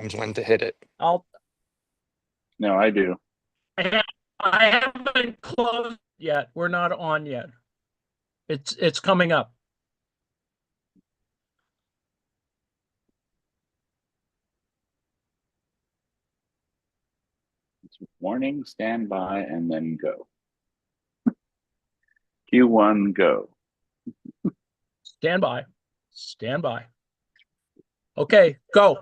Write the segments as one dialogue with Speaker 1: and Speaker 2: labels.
Speaker 1: knows when to hit it.
Speaker 2: I'll.
Speaker 3: No, I do.
Speaker 2: I haven't closed yet. We're not on yet. It's coming up.
Speaker 3: It's warning, stand by, and then go. Q1, go.
Speaker 2: Stand by. Stand by. Okay, go.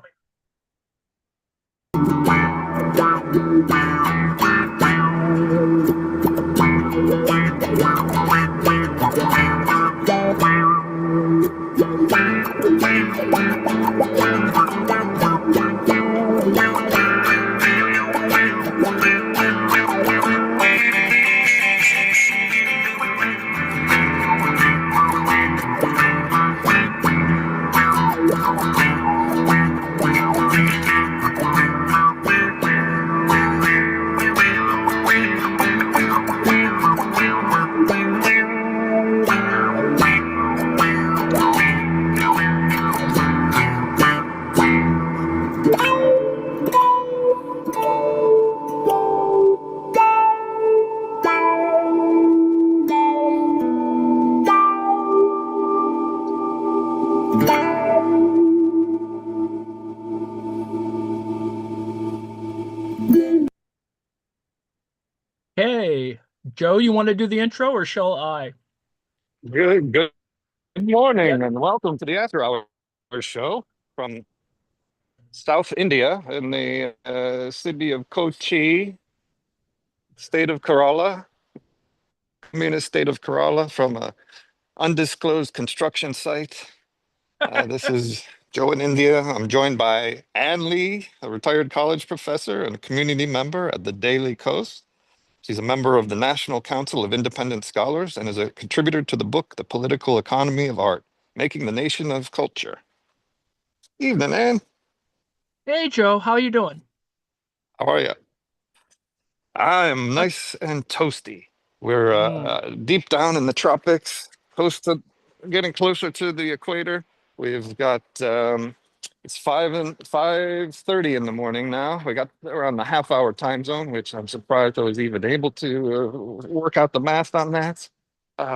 Speaker 2: Hey, Joe, you want to do the intro or shall I?
Speaker 1: Good morning,
Speaker 2: Yeah.
Speaker 1: and welcome to the After Hours show from South India in the city of Kochi, state of Kerala, communist state of Kerala, from a undisclosed construction site. This is Joe in India. I'm joined by Ann Lee, a retired college professor and a community member at the Daily Coast. She's a member of the National Council of Independent Scholars and is a contributor to the book, The Political Economy of Art, Making the Nation of Culture. Evening, Ann.
Speaker 2: Hey, Joe, how you doing?
Speaker 1: How are you? I am
Speaker 2: Uh,
Speaker 1: nice and toasty. We're
Speaker 2: mm,
Speaker 1: deep down in the tropics, close to getting closer to the equator. We've got it's 5:30 in the morning now. We got around the half-hour time zone, which I'm surprised I was even able to work out the math on that.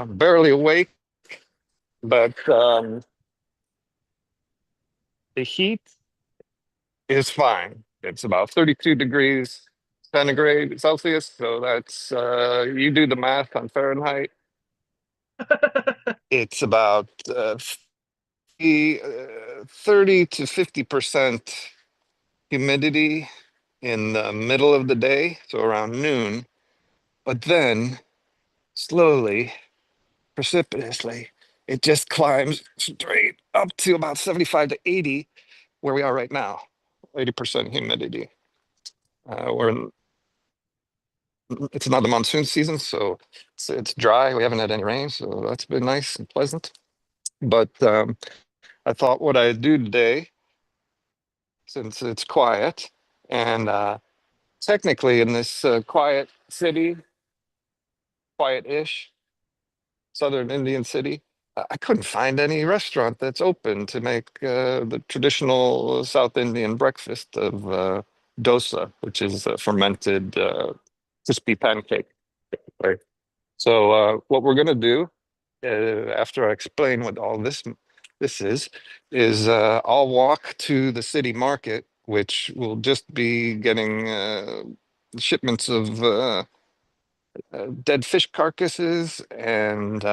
Speaker 1: Barely awake, but the heat is fine. It's about 32 degrees centigrade Celsius. So that's, you do the math on Fahrenheit. It's about 30 to 50% humidity in the middle of the day, so around noon. But then slowly, precipitously, it just climbs straight up to about 75 to 80, where we are right now, 80% humidity. We're in It's not the monsoon season, so it's dry. We haven't had any rain, so that's been nice and pleasant. But I thought what I'd do today, since it's quiet, and technically in this quiet city, quiet-ish, southern Indian city, I couldn't find any restaurant that's open to make the traditional South Indian breakfast of dosa, which is a fermented crispy pancake. Right. So what we're gonna do after I explain what all this is I'll walk to the city market, which will just be getting shipments of dead fish carcasses and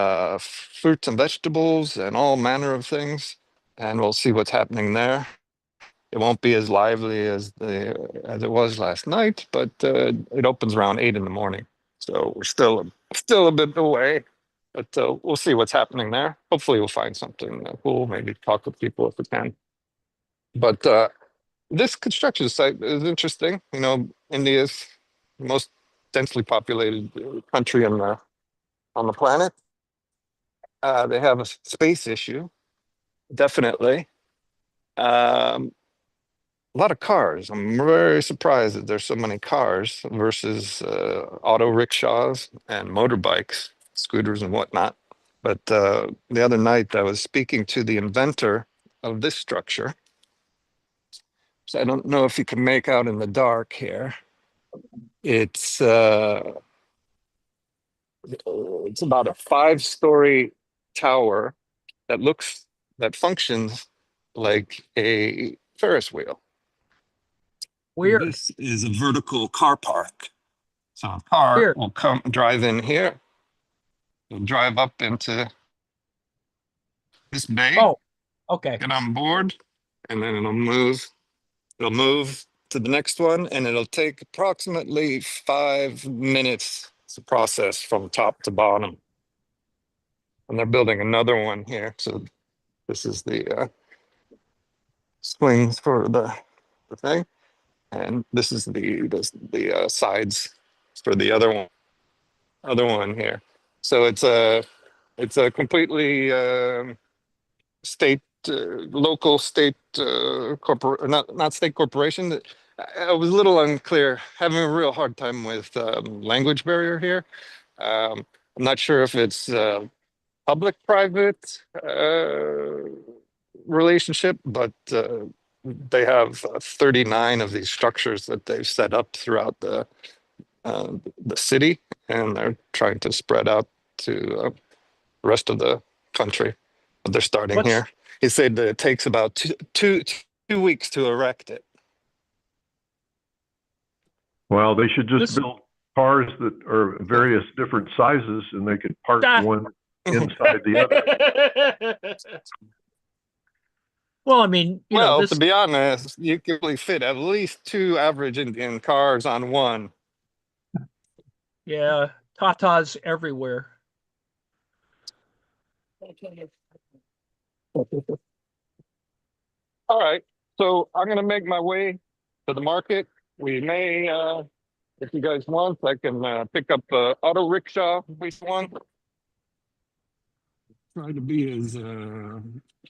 Speaker 1: fruits and vegetables and all manner of things, and we'll see what's happening there. It won't be as lively as it was last night, but it opens around 8 in the morning, so we're still a bit away. But we'll see what's happening there. Hopefully, we'll find something cool. Maybe talk with people if we can. But this construction site is interesting. You know, India's the most densely populated country on the planet. They have a space issue, definitely. Um, a lot of cars. I'm very surprised that there's so many cars versus auto rickshaws and motorbikes, scooters and whatnot. But the other night I was speaking to the inventor of this structure, So I don't know if you can make out in the dark here. It's about a 5-story tower that functions like a Ferris wheel. And
Speaker 2: Weird.
Speaker 1: this is a vertical car park. So a car
Speaker 2: Weird.
Speaker 1: will come drive in here. It'll drive up into this bay,
Speaker 2: Oh, okay.
Speaker 1: get on board, and then it'll move. It'll move to the next one, and it'll take approximately 5 minutes to process from top to bottom. And they're building another one here. So this is the swings for the thing, and this is the sides for the other one here. So it's a completely state, local state not state corporation. I was a little unclear, having a real hard time with language barrier here. I'm not sure if it's public-private relationship, but they have 39 of these structures that they've set up throughout the city, and they're trying to spread out to the rest of the country. But they're starting
Speaker 2: What's
Speaker 1: here. He said that it takes about two weeks to erect it.
Speaker 4: Well, they should just
Speaker 2: this?
Speaker 4: build cars that are various different sizes, and they could park
Speaker 2: Ah.
Speaker 4: one inside the other.
Speaker 2: Well, I mean,
Speaker 1: Well,
Speaker 2: this.
Speaker 1: to be honest, you can really fit at least 2 average Indian cars on one.
Speaker 2: Yeah, tatas everywhere.
Speaker 1: All right, so I'm gonna make my way to the market. We may, if you guys want, I can pick up the auto rickshaw if we want. Try to be as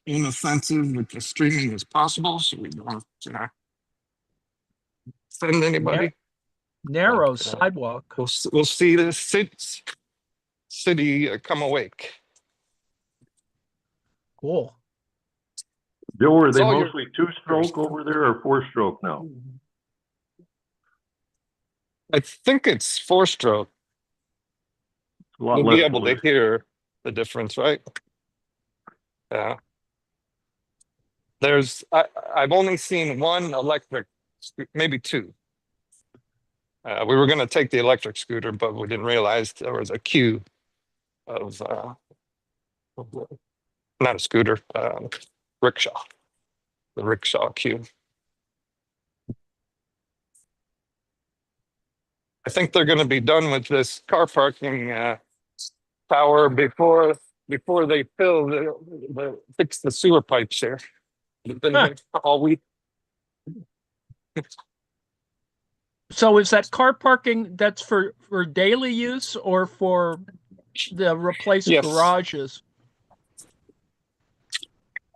Speaker 1: inoffensive with the streaming as possible, so we don't offend anybody.
Speaker 2: Narrow
Speaker 1: But,
Speaker 2: sidewalk.
Speaker 1: we'll see the city come awake.
Speaker 2: Cool.
Speaker 4: Bill, were
Speaker 1: It's
Speaker 4: they
Speaker 1: all your-
Speaker 4: mostly two-stroke over there or four-stroke now?
Speaker 1: I think it's 4-stroke.
Speaker 4: It's a lot
Speaker 1: You'll
Speaker 4: less
Speaker 1: be able to
Speaker 4: pollution.
Speaker 1: hear the difference, right? Yeah. I've only seen one electric, maybe two. We were going to take the electric scooter, but we didn't realize there was a queue of not a scooter, rickshaw, the rickshaw queue. I think they're going to be done with this car parking tower before they fix the sewer pipes here. It's been
Speaker 2: Huh.
Speaker 1: here all week.
Speaker 2: So is that car parking that's for daily use or for the replaced
Speaker 1: Yes.
Speaker 2: garages?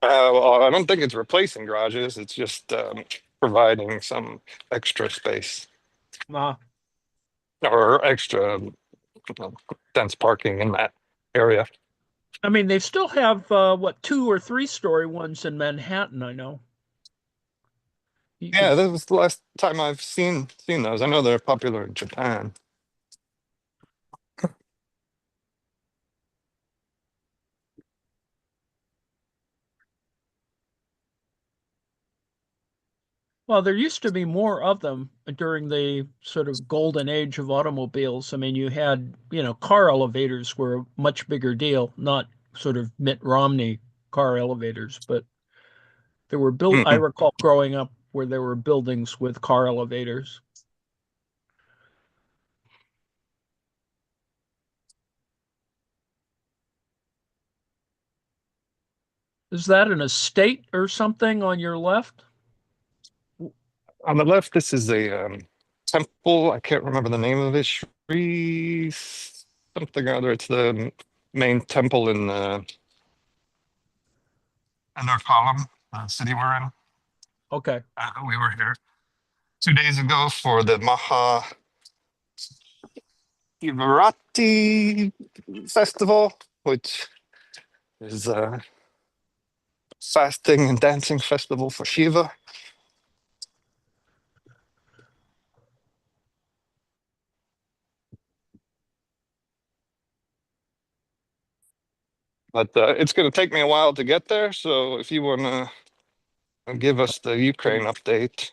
Speaker 1: Well, I don't think it's replacing garages. It's just providing some extra space or extra dense parking in that area.
Speaker 2: I mean, they still have 2 or 3-story ones in Manhattan, I know.
Speaker 1: Yeah, that was the last time I've seen those. I know they're popular in Japan.
Speaker 2: Well, there used to be more of them during the sort of golden age of automobiles. I mean, you had, car elevators were a much bigger deal, not sort of Mitt Romney car elevators, but there were I recall growing up where there were buildings with car elevators. Is that an estate or something on your left?
Speaker 1: On the left, this is a temple. I can't remember the name of it. Shri something or other. It's the main temple in our column, the city we're in.
Speaker 2: Okay.
Speaker 1: We were here 2 days ago for the Maha Shivarati festival, which is a fasting and dancing festival for Shiva. But it's going to take me a while to get there. So if you want to give us the Ukraine update.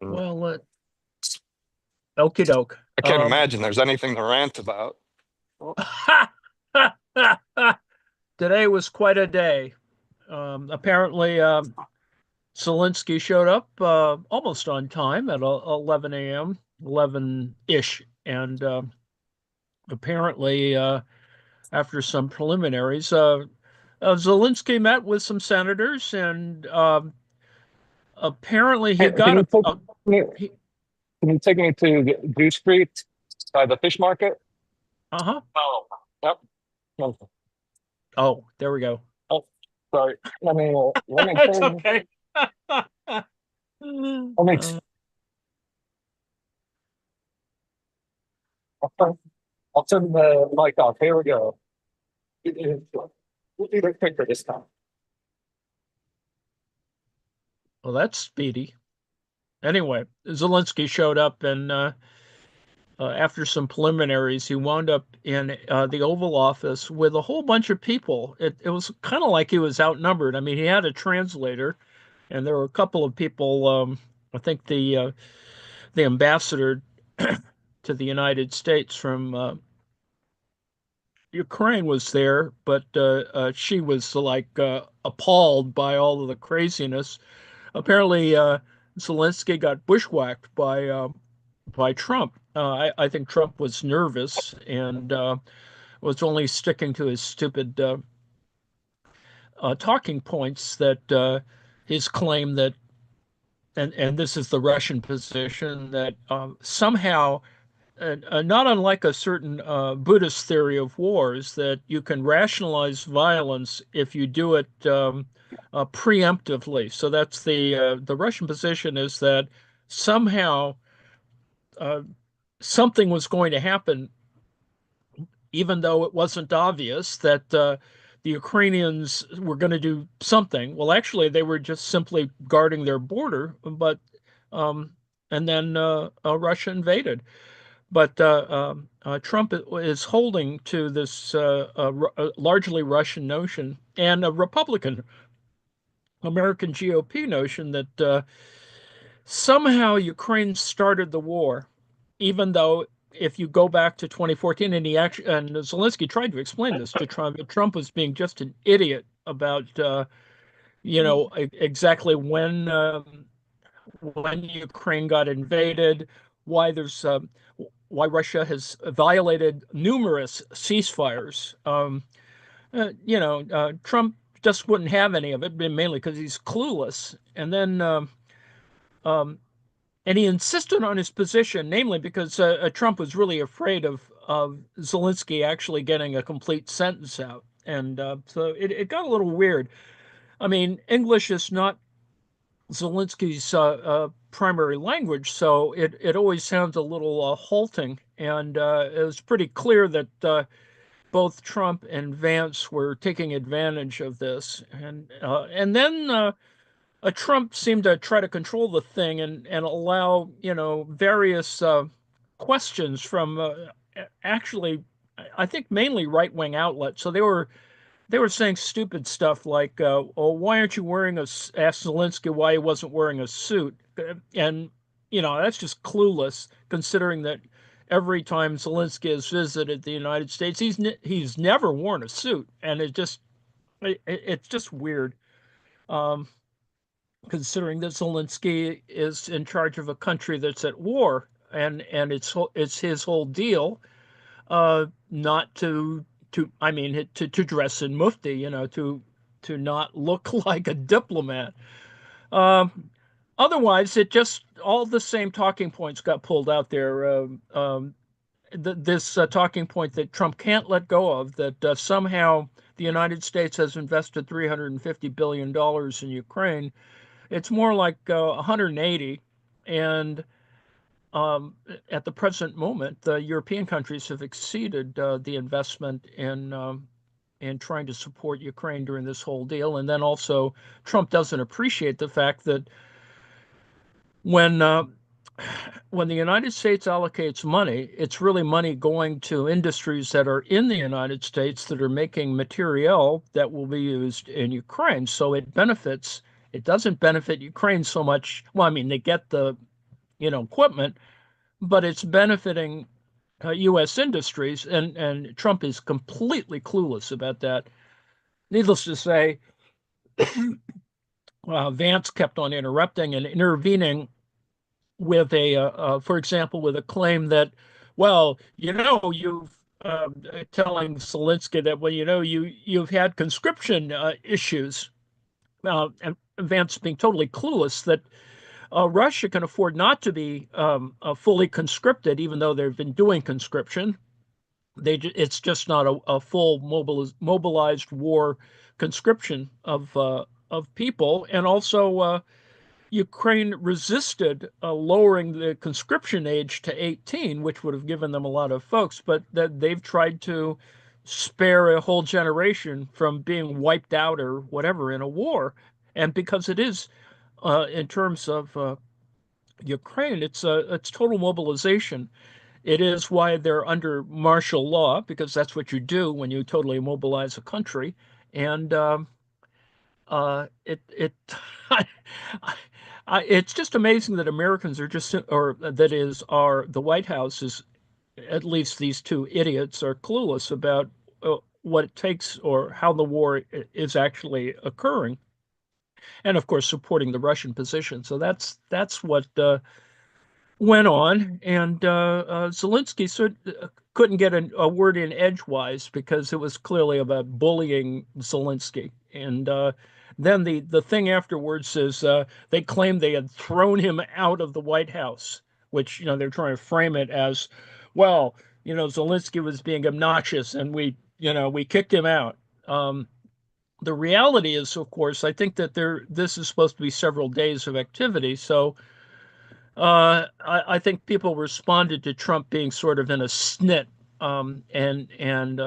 Speaker 2: Well, okie doke.
Speaker 1: I can't imagine there's anything to rant about.
Speaker 2: Today was quite a day. Apparently, Zelensky showed up almost on time at 11 a.m., 11-ish, and apparently, after some preliminaries, Zelensky met with some senators, and apparently he got
Speaker 1: Can you take me to Dew Street by the fish market?
Speaker 2: Uh-huh.
Speaker 1: Oh, yep.
Speaker 2: Oh, there we go.
Speaker 1: Oh, sorry. Let me
Speaker 2: It's
Speaker 1: turn.
Speaker 2: okay.
Speaker 1: I'll turn the mic off. Here we go. We'll do it quicker this time.
Speaker 2: Well, that's speedy. Anyway, Zelensky showed up, and after some preliminaries, he wound up in the Oval Office with a whole bunch of people. It was kind of like he was outnumbered. I mean, he had a translator, and there were a couple of people. I think the ambassador to the United States from Ukraine was there, but she was like appalled by all of the craziness. Apparently, Zelensky got bushwhacked by Trump. I think Trump was nervous and was only sticking to his stupid talking points, that his claim that, and this is the Russian position, that somehow, not unlike a certain Buddhist theory of wars, that you can rationalize violence if you do it preemptively. So that's the Russian position, is that somehow something was going to happen, even though it wasn't obvious that the Ukrainians were going to do something. Well, actually, they were just simply guarding their border, but and then Russia invaded. But Trump is holding to this largely Russian notion, and a Republican American GOP notion, that somehow Ukraine started the war, even though if you go back to 2014, and Zelensky tried to explain this to Trump, Trump was being just an idiot about exactly when Ukraine got invaded, why there's why Russia has violated numerous ceasefires. Trump just wouldn't have any of it, mainly because he's clueless. And then and he insisted on his position, namely because Trump was really afraid of Zelensky actually getting a complete sentence out. And so it got a little weird. I mean, English is not Zelensky's primary language, so it always sounds a little halting. And it was pretty clear that both Trump and Vance were taking advantage of this. And then Trump seemed to try to control the thing, and allow various questions from actually, I think, mainly right-wing outlets. So they were saying stupid stuff like, "Oh, why aren't you wearing asked Zelensky why he wasn't wearing a suit," and that's just clueless, considering that every time Zelensky has visited the United States, he's never worn a suit, and it's just weird, considering that Zelensky is in charge of a country that's at war, and it's his whole deal, not to dress in mufti, to not look like a diplomat. Otherwise, it just all the same talking points got pulled out there. This talking point that Trump can't let go of, that somehow the United States has invested $350 billion in Ukraine. It's more like 180, and at the present moment, the European countries have exceeded the investment in trying to support Ukraine during this whole deal. And then also, Trump doesn't appreciate the fact that when when the United States allocates money, it's really money going to industries that are in the United States that are making materiel that will be used in Ukraine. So it doesn't benefit Ukraine so much. Well, I mean, they get the, equipment, but it's benefiting U.S. industries, and Trump is completely clueless about that. Needless to say, Vance kept on interrupting and intervening with for example, with a claim that, well, you've telling Zelensky that, well, you've had conscription issues, and Vance being totally clueless that Russia can afford not to be fully conscripted, even though they've been doing conscription. It's just not a full mobilized war conscription of people, and also Ukraine resisted lowering the conscription age to 18, which would have given them a lot of folks, but that they've tried to spare a whole generation from being wiped out or whatever in a war. And because it is, in terms of Ukraine, it's total mobilization. It is why they're under martial law, because that's what you do when you totally mobilize a country. And it it's just amazing that Americans are just, or that is, are the White House is, at least these two idiots are clueless about what it takes or how the war is actually occurring, and of course supporting the Russian position. So that's what went on, and Zelensky couldn't get a word in edgewise because it was clearly about bullying Zelensky. And then the thing afterwards is they claimed they had thrown him out of the White House, which they're trying to frame it as, well, Zelensky was being obnoxious and we kicked him out. The reality is, of course, I think that this is supposed to be several days of activity, so. I think people responded to Trump being sort of in a snit, and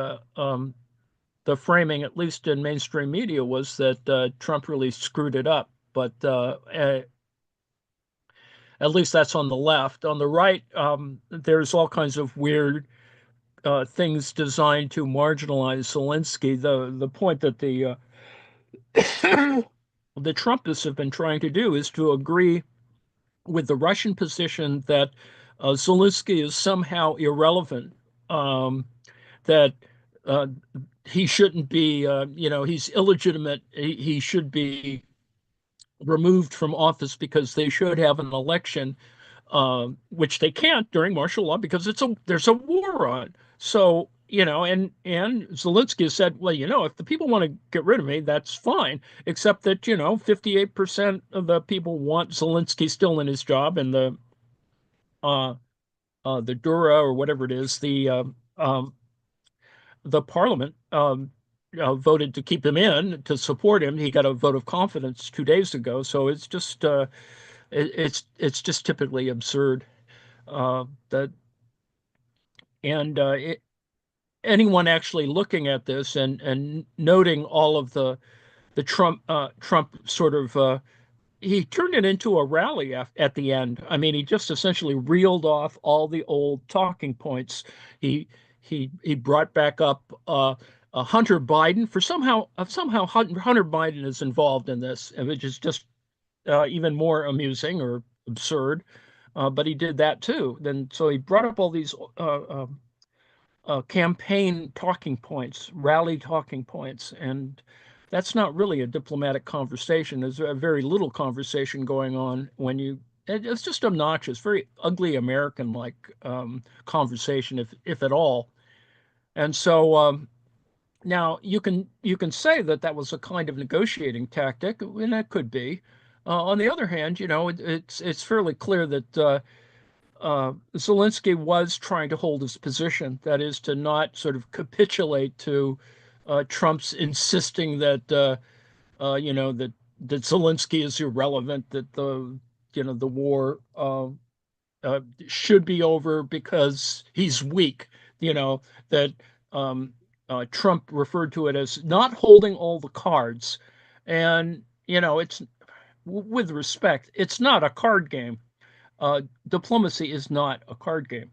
Speaker 2: the framing, at least in mainstream media, was that Trump really screwed it up. But at least that's on the left. On the right, there's all kinds of weird things designed to marginalize Zelensky. The point that the the Trumpists have been trying to do is to agree with the Russian position that Zelensky is somehow irrelevant, that uh, he shouldn't be, he's illegitimate. He should be removed from office because they should have an election, which they can't during martial law because there's a war on. So, and Zelensky said, well, if the people want to get rid of me, that's fine, except that, 58% of the people want Zelensky still in his job, and uh, the Dura, or whatever it is, the parliament voted to keep him in, to support him. He got a vote of confidence 2 days ago. So it's just it's just typically absurd that and anyone actually looking at this and noting all of the Trump sort of he turned it into a rally at the end. I mean, he just essentially reeled off all the old talking points. He he brought back up Hunter Biden, for somehow Hunter Biden is involved in this, which is just even more amusing or absurd. But he did that too. Then so he brought up all these campaign talking points, rally talking points, and that's not really a diplomatic conversation. There's a very little conversation going on when it's just obnoxious, very ugly American-like conversation, if at all. And so now you can say that that was a kind of negotiating tactic, and that could be. On the other hand, it's fairly clear that Zelensky was trying to hold his position, that is, to not sort of capitulate to Trump's insisting that that Zelensky is irrelevant, that the war should be over because he's weak. That Trump referred to it as not holding all the cards, and it's with respect, it's not a card game. Diplomacy is not a card game.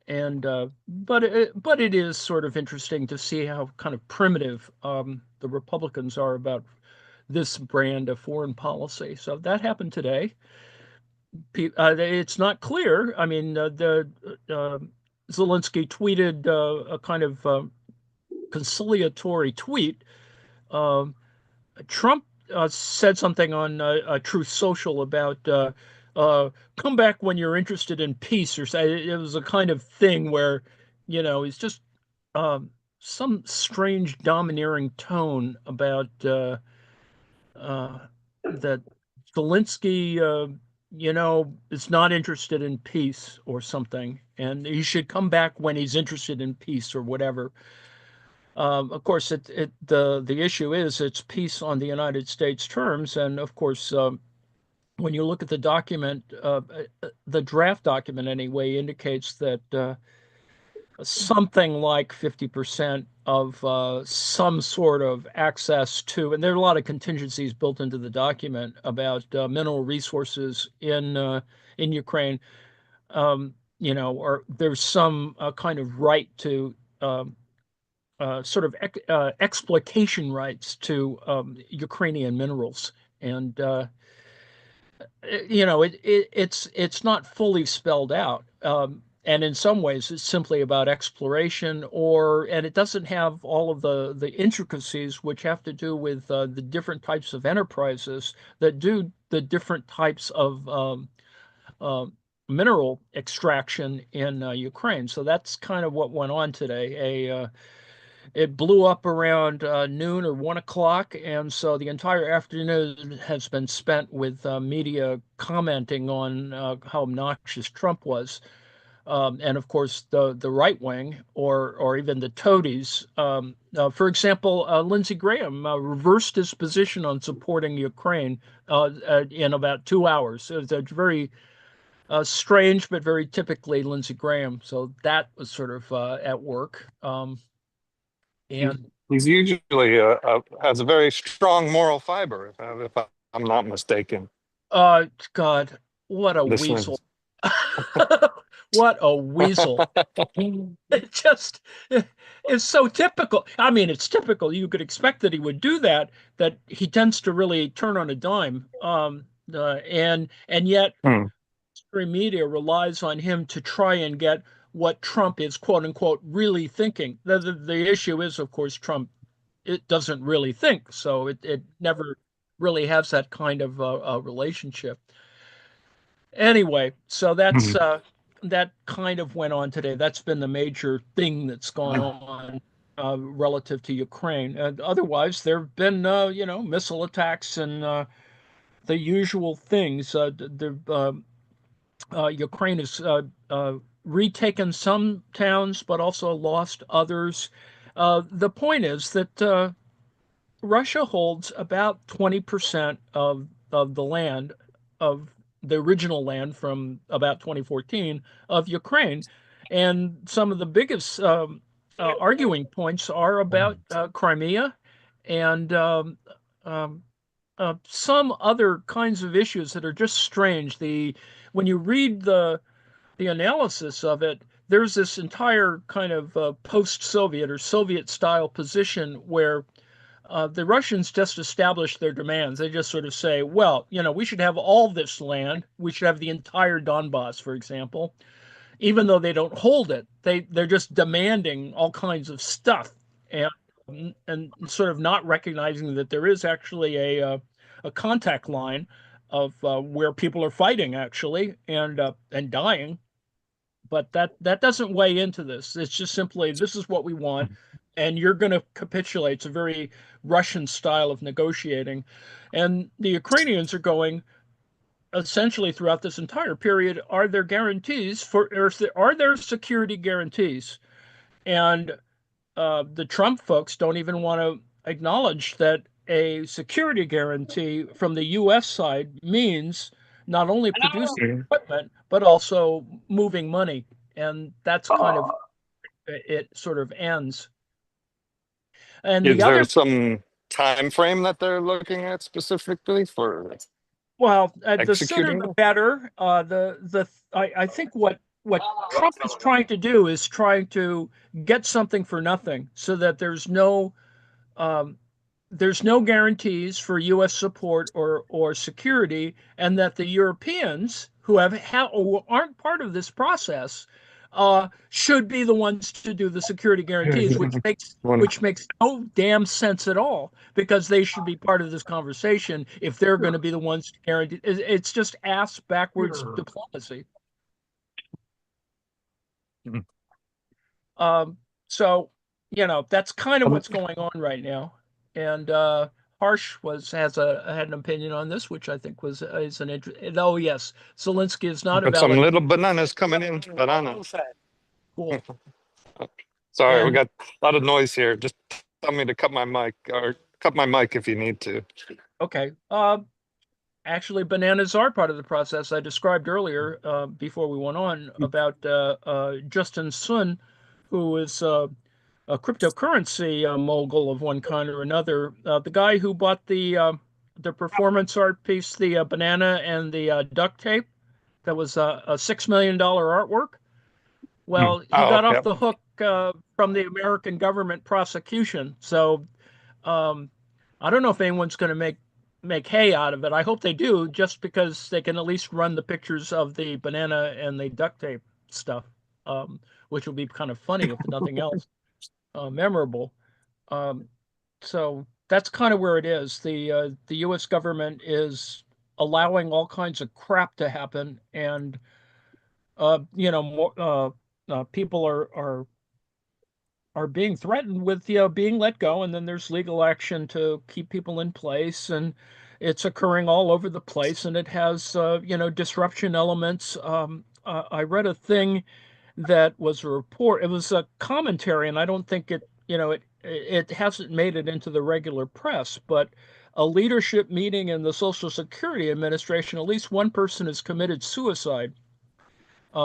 Speaker 2: And but it is sort of interesting to see how kind of primitive the Republicans are about this brand of foreign policy. So that happened today. It's not clear. I mean, Zelensky tweeted a kind of conciliatory tweet. Um Trump said something on Truth Social about come back when you're interested in peace, or say it was a kind of thing where, he's just um, some strange domineering tone about uh, that Zelensky, is not interested in peace or something, and he should come back when he's interested in peace or whatever. Of course, the issue is it's peace on the United States terms, and of course, when you look at the document, the draft document anyway indicates that something like 50% of some sort of access to, and there are a lot of contingencies built into the document about mineral resources in Ukraine. Or there's some kind of right to sort of exploitation rights to Ukrainian minerals, and it's not fully spelled out, and in some ways it's simply about exploration, and it doesn't have all of the intricacies which have to do with the different types of enterprises that do the different types of uh, mineral extraction in Ukraine. So that's kind of what went on today. It blew up around noon or 1 o'clock, and so the entire afternoon has been spent with media commenting on how obnoxious Trump was, and of course the right wing or even the toadies. For example, Lindsey Graham reversed his position on supporting Ukraine in about 2 hours. It was a very strange, but very typically Lindsey Graham. So that was sort of at work. And
Speaker 1: He's usually has a very strong moral fiber, if I'm not mistaken.
Speaker 2: God, what a
Speaker 1: Listening.
Speaker 2: weasel. What a weasel. It just is so typical. I mean, it's typical. You could expect that he would do that, that he tends to really turn on a dime. And yet
Speaker 1: Hmm.
Speaker 2: mainstream media relies on him to try and get what Trump is, quote unquote, really thinking. The issue is, of course, Trump it doesn't really think, so it never really has that kind of relationship. Anyway, so
Speaker 1: Hmm.
Speaker 2: that kind of went on today. That's been the major thing that's gone on relative to Ukraine. And otherwise, there have been missile attacks and the usual things. Ukraine has retaken some towns, but also lost others. The point is that Russia holds about 20% of the land of the original land from about 2014 of Ukraine. And some of the biggest arguing points are about Crimea and um, some other kinds of issues that are just strange. When you read the analysis of it, there's this entire kind of post-Soviet or Soviet-style position where the Russians just establish their demands. They just sort of say, well, we should have all this land. We should have the entire Donbass, for example, even though they don't hold it. They're just demanding all kinds of stuff and sort of not recognizing that there is actually a contact line of where people are fighting actually and dying. But that doesn't weigh into this. It's just simply this is what we want, and you're going to capitulate. It's a very Russian style of negotiating, and the Ukrainians are going essentially throughout this entire period. Are there guarantees or are there security guarantees? And the Trump folks don't even want to acknowledge that a security guarantee from the U.S. side means not only producing equipment but also moving money, and that's kind of it sort of ends. And the
Speaker 1: Is there
Speaker 2: other,
Speaker 1: some time frame that they're looking at specifically for?
Speaker 2: Well, the sooner
Speaker 1: executing
Speaker 2: the
Speaker 1: it?
Speaker 2: better. I think what Trump is trying to do is trying to get something for nothing, so that um, there's no guarantees for U.S. support or security, and that the Europeans who aren't part of this process should be the ones to do the security guarantees,
Speaker 1: One,
Speaker 2: which makes no damn sense at all, because they should be part of this conversation if they're going to be the ones to guarantee. It's just ass backwards diplomacy.
Speaker 1: Mhm.
Speaker 2: So, that's kind of what's going on right now. And Harsh had an opinion on this, which I think is an interest. Oh yes, Zelensky is not a
Speaker 1: got some
Speaker 2: valid.
Speaker 1: little bananas coming in. Bananas.
Speaker 2: Cool.
Speaker 1: Sorry, we
Speaker 2: And
Speaker 1: got a lot of noise here. Just tell me to cut my mic or cut my mic if you need to.
Speaker 2: okay, actually, bananas are part of the process I described earlier, before we went on, about Justin Sun, who is a cryptocurrency mogul of one kind or another. The guy who bought the performance art piece, the banana and the duct tape, that was a $6 million artwork. Well, he
Speaker 1: Oh,
Speaker 2: got off
Speaker 1: okay.
Speaker 2: the hook from the American government prosecution. So um, I don't know if anyone's going to make hay out of it. I hope they do, just because they can at least run the pictures of the banana and the duct tape stuff, which will be kind of funny if nothing else, memorable. Um, so that's kind of where it is. The U.S. government is allowing all kinds of crap to happen, and more, people are being threatened with being let go, and then there's legal action to keep people in place, and it's occurring all over the place, and it has disruption elements. I read a thing that was a report. It was a commentary, and I don't think it hasn't made it into the regular press, but a leadership meeting in the Social Security Administration, at least one person has committed suicide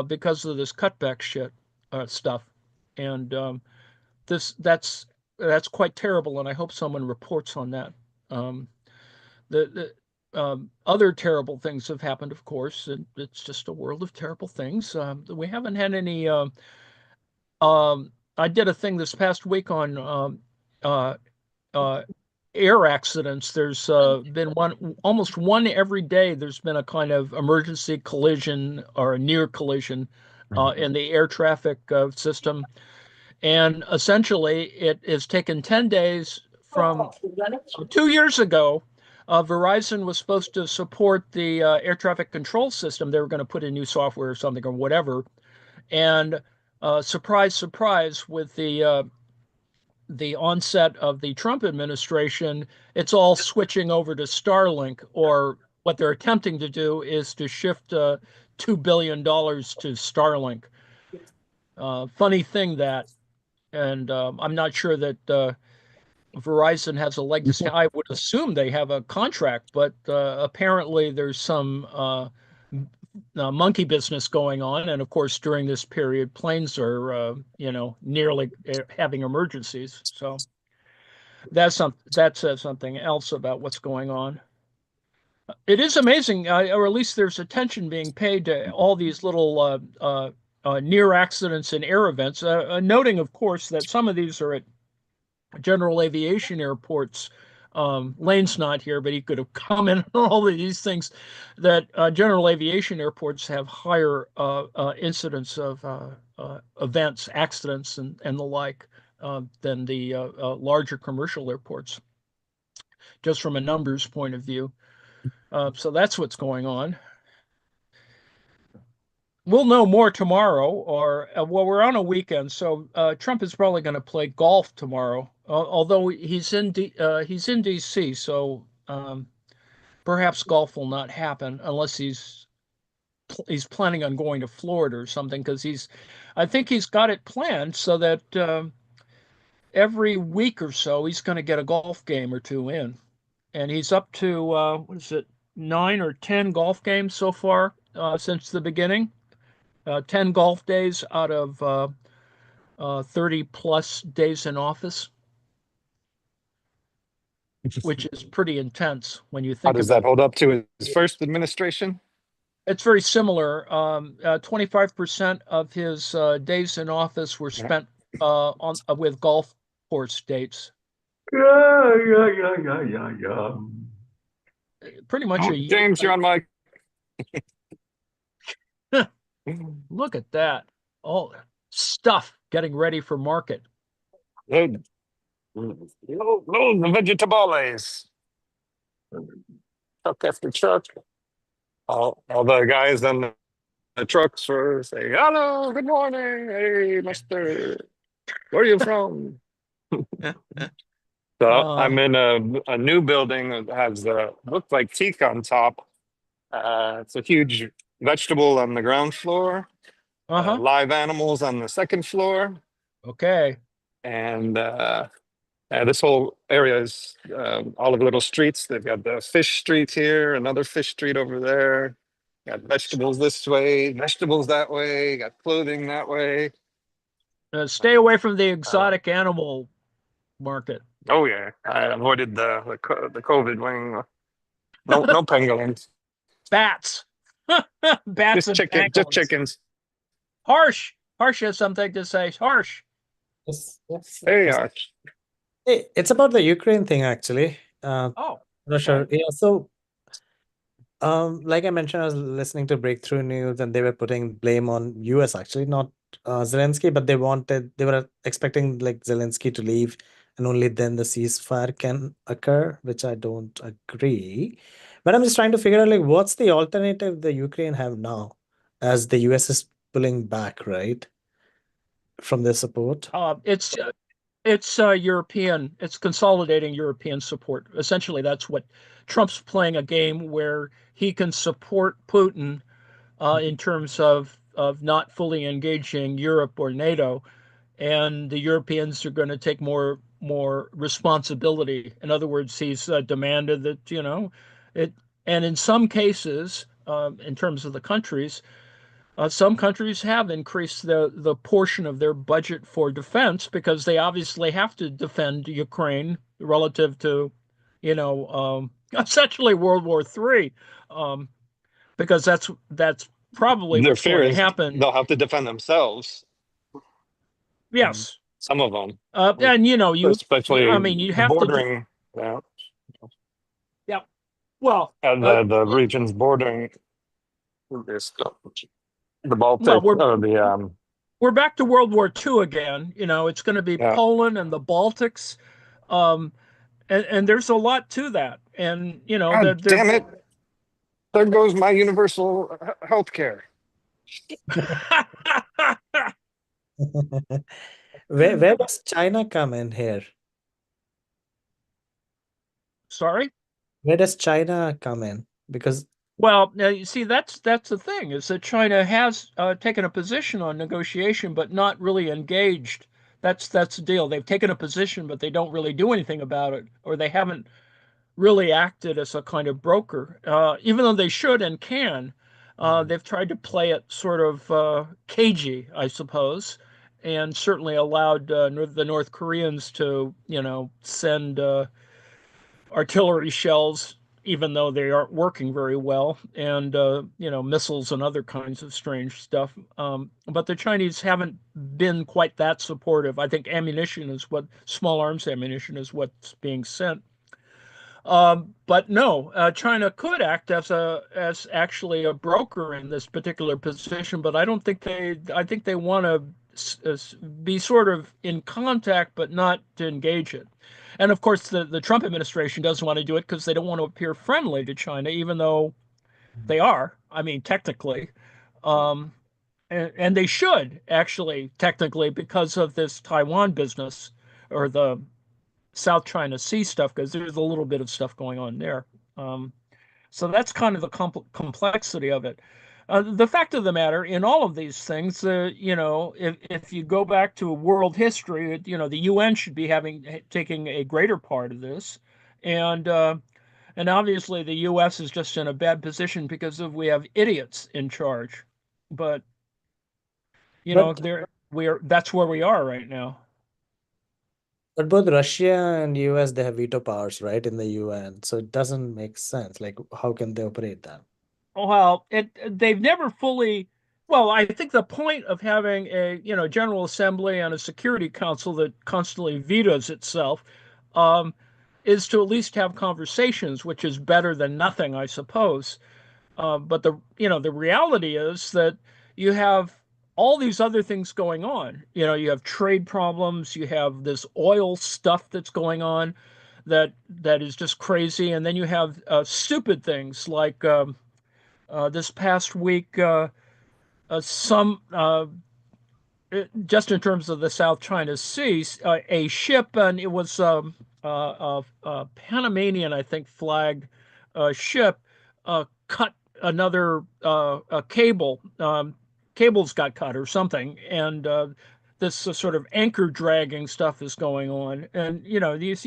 Speaker 2: because of this cutback stuff, and this that's quite terrible, and I hope someone reports on that. Um, the other terrible things have happened, of course, and it's just a world of terrible things. We haven't had any. I did a thing this past week on uh, uh, air accidents. There's been almost one every day. There's been a kind of emergency collision or a near collision in the air traffic system. And essentially, it has taken 10 days from 2 years ago. Verizon was supposed to support the air traffic control system. They were going to put in new software or something or whatever. And surprise, surprise, with the onset of the Trump administration, it's all switching over to Starlink, or what they're attempting to do is to shift $2 billion to Starlink. Funny thing that, and I'm not sure that Verizon has a leg to stand. I would assume they have a contract, but apparently there's some monkey business going on. And of course, during this period, planes are, nearly having emergencies. So that says something else about what's going on. It is amazing, or at least there's attention being paid to all these little near accidents and air events. Noting, of course, that some of these are at general aviation airports. Lane's not here, but he could have commented on all of these things. That general aviation airports have higher incidence of events, accidents, and the like than the larger commercial airports, just from a numbers point of view. So that's what's going on. We'll know more tomorrow, or well, we're on a weekend, so Trump is probably going to play golf tomorrow. Although he's in D.C., so perhaps golf will not happen unless he's planning on going to Florida or something, because I think he's got it planned so that every week or so he's going to get a golf game or two in, and he's up to what is it, 9 or 10 golf games so far since the beginning. 10 golf days out of 30 plus days in office. which is pretty intense when you
Speaker 1: How
Speaker 2: think
Speaker 1: does
Speaker 2: of it.
Speaker 1: that hold up to his first administration?
Speaker 2: It's very similar. 25% of his days in office were
Speaker 1: Yeah.
Speaker 2: spent on with golf course dates.
Speaker 4: Yeah.
Speaker 2: Pretty much a year.
Speaker 1: James, you're on mic.
Speaker 2: Look at that. All stuff getting ready for market.
Speaker 1: Load, load the vegetables. Truck after truck. All the guys on the trucks were saying, "Hello, good morning, hey, Mister, where are you from?" So I'm in a new building that has looks like teak on top. It's a huge vegetable on the ground floor,
Speaker 2: Uh-huh.
Speaker 1: live animals on the second floor,
Speaker 2: Okay.
Speaker 1: and this whole area is all of little streets. They've got the fish street here, another fish street over there. Got vegetables this way, vegetables that way. Got clothing that way.
Speaker 2: Stay away from the
Speaker 1: Uh,
Speaker 2: exotic animal market.
Speaker 1: oh yeah, I avoided the COVID wing. No pangolins.
Speaker 2: Bats. Bats and
Speaker 1: Just
Speaker 2: pangolins.
Speaker 1: chickens.
Speaker 2: Harsh. Harsh has something to say. Harsh.
Speaker 5: Yes, yes,
Speaker 1: Hey,
Speaker 5: yes. Hey, it's about the Ukraine thing actually.
Speaker 2: Oh,
Speaker 5: No, sure. Yeah, so like I mentioned, I was listening to Breakthrough News and they were putting blame on US actually, not Zelensky, but they were expecting like Zelensky to leave and only then the ceasefire can occur, which I don't agree. But I'm just trying to figure out like what's the alternative the Ukraine have now as the US is pulling back, right? From their support.
Speaker 2: it's European. It's consolidating European support. Essentially, that's what Trump's playing a game where he can support Putin in terms of not fully engaging Europe or NATO, and the Europeans are going to take more responsibility. In other words, he's demanded that it, and in some cases, in terms of the countries, some countries have increased the portion of their budget for defense because they obviously have to defend Ukraine relative to, essentially World War III, because that's probably
Speaker 1: their
Speaker 2: what's
Speaker 1: fear
Speaker 2: going to
Speaker 1: is
Speaker 2: happen.
Speaker 1: they'll have to defend themselves.
Speaker 2: Yes,
Speaker 1: Some of them,
Speaker 2: and I
Speaker 1: especially
Speaker 2: mean, you
Speaker 1: the
Speaker 2: have to.
Speaker 1: bordering,
Speaker 2: Yeah. Well,
Speaker 1: and the regions bordering this, the
Speaker 2: well,
Speaker 1: Baltic or the
Speaker 2: we're back to World War II again. It's going to be
Speaker 1: yeah.
Speaker 2: Poland and the Baltics. Um, and there's a lot to that. And
Speaker 1: God damn it! There goes my universal health care.
Speaker 5: Where does China come in here?
Speaker 2: Sorry.
Speaker 5: Where does China come in? Because
Speaker 2: Well, now you see that's the thing is that China has taken a position on negotiation, but not really engaged. That's the deal. They've taken a position, but they don't really do anything about it, or they haven't really acted as a kind of broker, even though they should and can. They've tried to play it sort of cagey, I suppose, and certainly allowed the North Koreans to, send artillery shells, even though they aren't working very well, and missiles and other kinds of strange stuff. But the Chinese haven't been quite that supportive. I think small arms ammunition is what's being sent. But no, China could act as actually a broker in this particular position, but I don't think I think they want to be sort of in contact, but not to engage it. And of course, the Trump administration doesn't want to do it because they don't want to appear friendly to China, even though they are. I mean, technically, um, and they should actually technically because of this Taiwan business or the South China Sea stuff, because there's a little bit of stuff going on there. Um, so that's kind of the complexity of it. The fact of the matter, in all of these things, if you go back to world history, the UN should be taking a greater part of this, and and obviously the U.S. is just in a bad position because we have idiots in charge. But
Speaker 5: but
Speaker 2: that's where we are right now.
Speaker 5: But both Russia and US, they have veto powers, right, in the UN. So it doesn't make sense. Like, how can they operate that?
Speaker 2: Well, they've never fully. Well, I think the point of having a General Assembly and a Security Council that constantly vetoes itself um, is to at least have conversations, which is better than nothing, I suppose. But the reality is that you have all these other things going on. You have trade problems, you have this oil stuff that's going on that is just crazy, and then you have stupid things like this past week, some just in terms of the South China Sea, a ship, and it was a Panamanian, I think, flagged ship, cut another a cable. Cables got cut or something, and this sort of anchor dragging stuff is going on, and you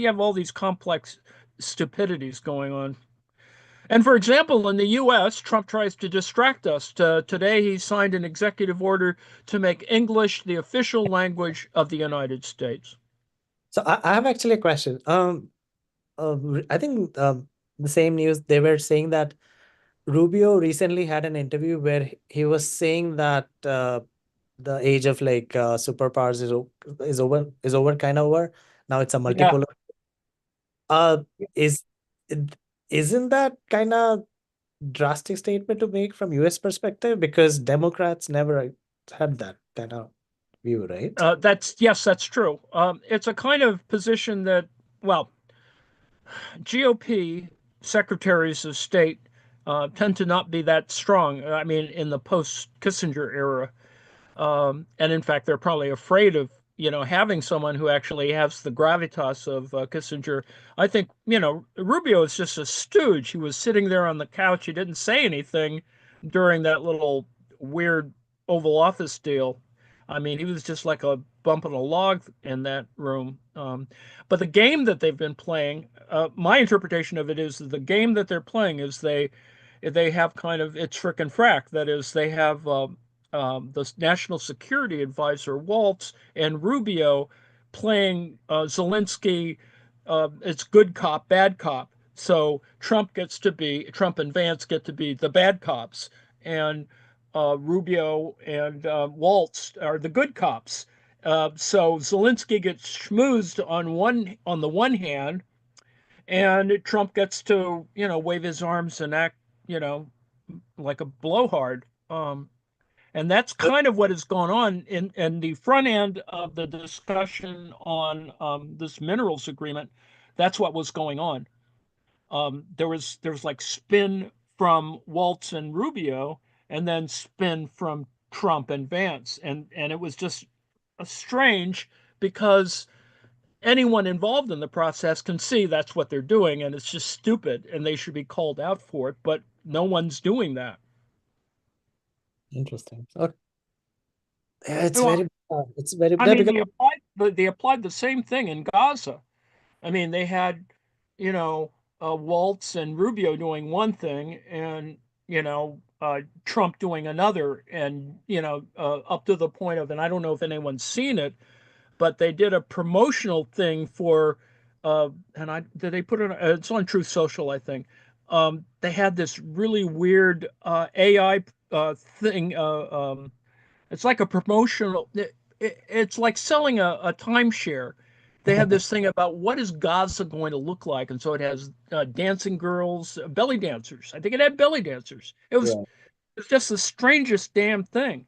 Speaker 2: have all these complex stupidities going on. And for example, in the US, Trump tries to distract us. Today, he signed an executive order to make English the official language of the United States.
Speaker 5: So I have actually a question. I think the same news, they were saying that Rubio recently had an interview where he was saying that the age of like superpowers is over, kind of over. Now it's a
Speaker 2: Yeah,
Speaker 5: multipolar. Uh, is isn't that kind of drastic statement to make from US perspective? Because Democrats never had that kind of view, right?
Speaker 2: yes, that's true. It's a kind of position that, well, GOP secretaries of state tend to not be that strong. I mean, in the post Kissinger era. And in fact, they're probably afraid of having someone who actually has the gravitas of Kissinger. I think Rubio is just a stooge. He was sitting there on the couch. He didn't say anything during that little weird Oval Office deal. I mean, he was just like a bump on a log in that room. But the game that they've been playing, my interpretation of it is that the game that they're playing is they have kind of it's frick and frack. That is, they have the National Security Advisor Waltz and Rubio playing Zelensky. It's good cop, bad cop. So Trump and Vance get to be the bad cops, and Rubio and Waltz are the good cops. So Zelensky gets schmoozed on the one hand, and Trump gets to wave his arms and act you know like a blowhard. And that's kind of what has gone on in the front end of the discussion on this minerals agreement. That's what was going on. There was like spin from Waltz and Rubio, and then spin from Trump and Vance, and it was just strange because anyone involved in the process can see that's what they're doing, and it's just stupid, and they should be called out for it. But no one's doing that.
Speaker 5: Interesting. Okay. Yeah,
Speaker 2: Well,
Speaker 5: it's very
Speaker 2: I
Speaker 5: yeah,
Speaker 2: mean,
Speaker 5: because
Speaker 2: they applied the same thing in Gaza. I mean, they had, Waltz and Rubio doing one thing, and Trump doing another, and up to the point of, and I don't know if anyone's seen it, but they did a promotional thing for, and I did they put it? It's on Truth Social, I think. They had this really weird AI thing. It's like a promotional. It's like selling a timeshare. They had this thing about what is Gaza going to look like, and so it has dancing girls, belly dancers. I think it had belly dancers.
Speaker 5: yeah,
Speaker 2: It's just the strangest damn thing.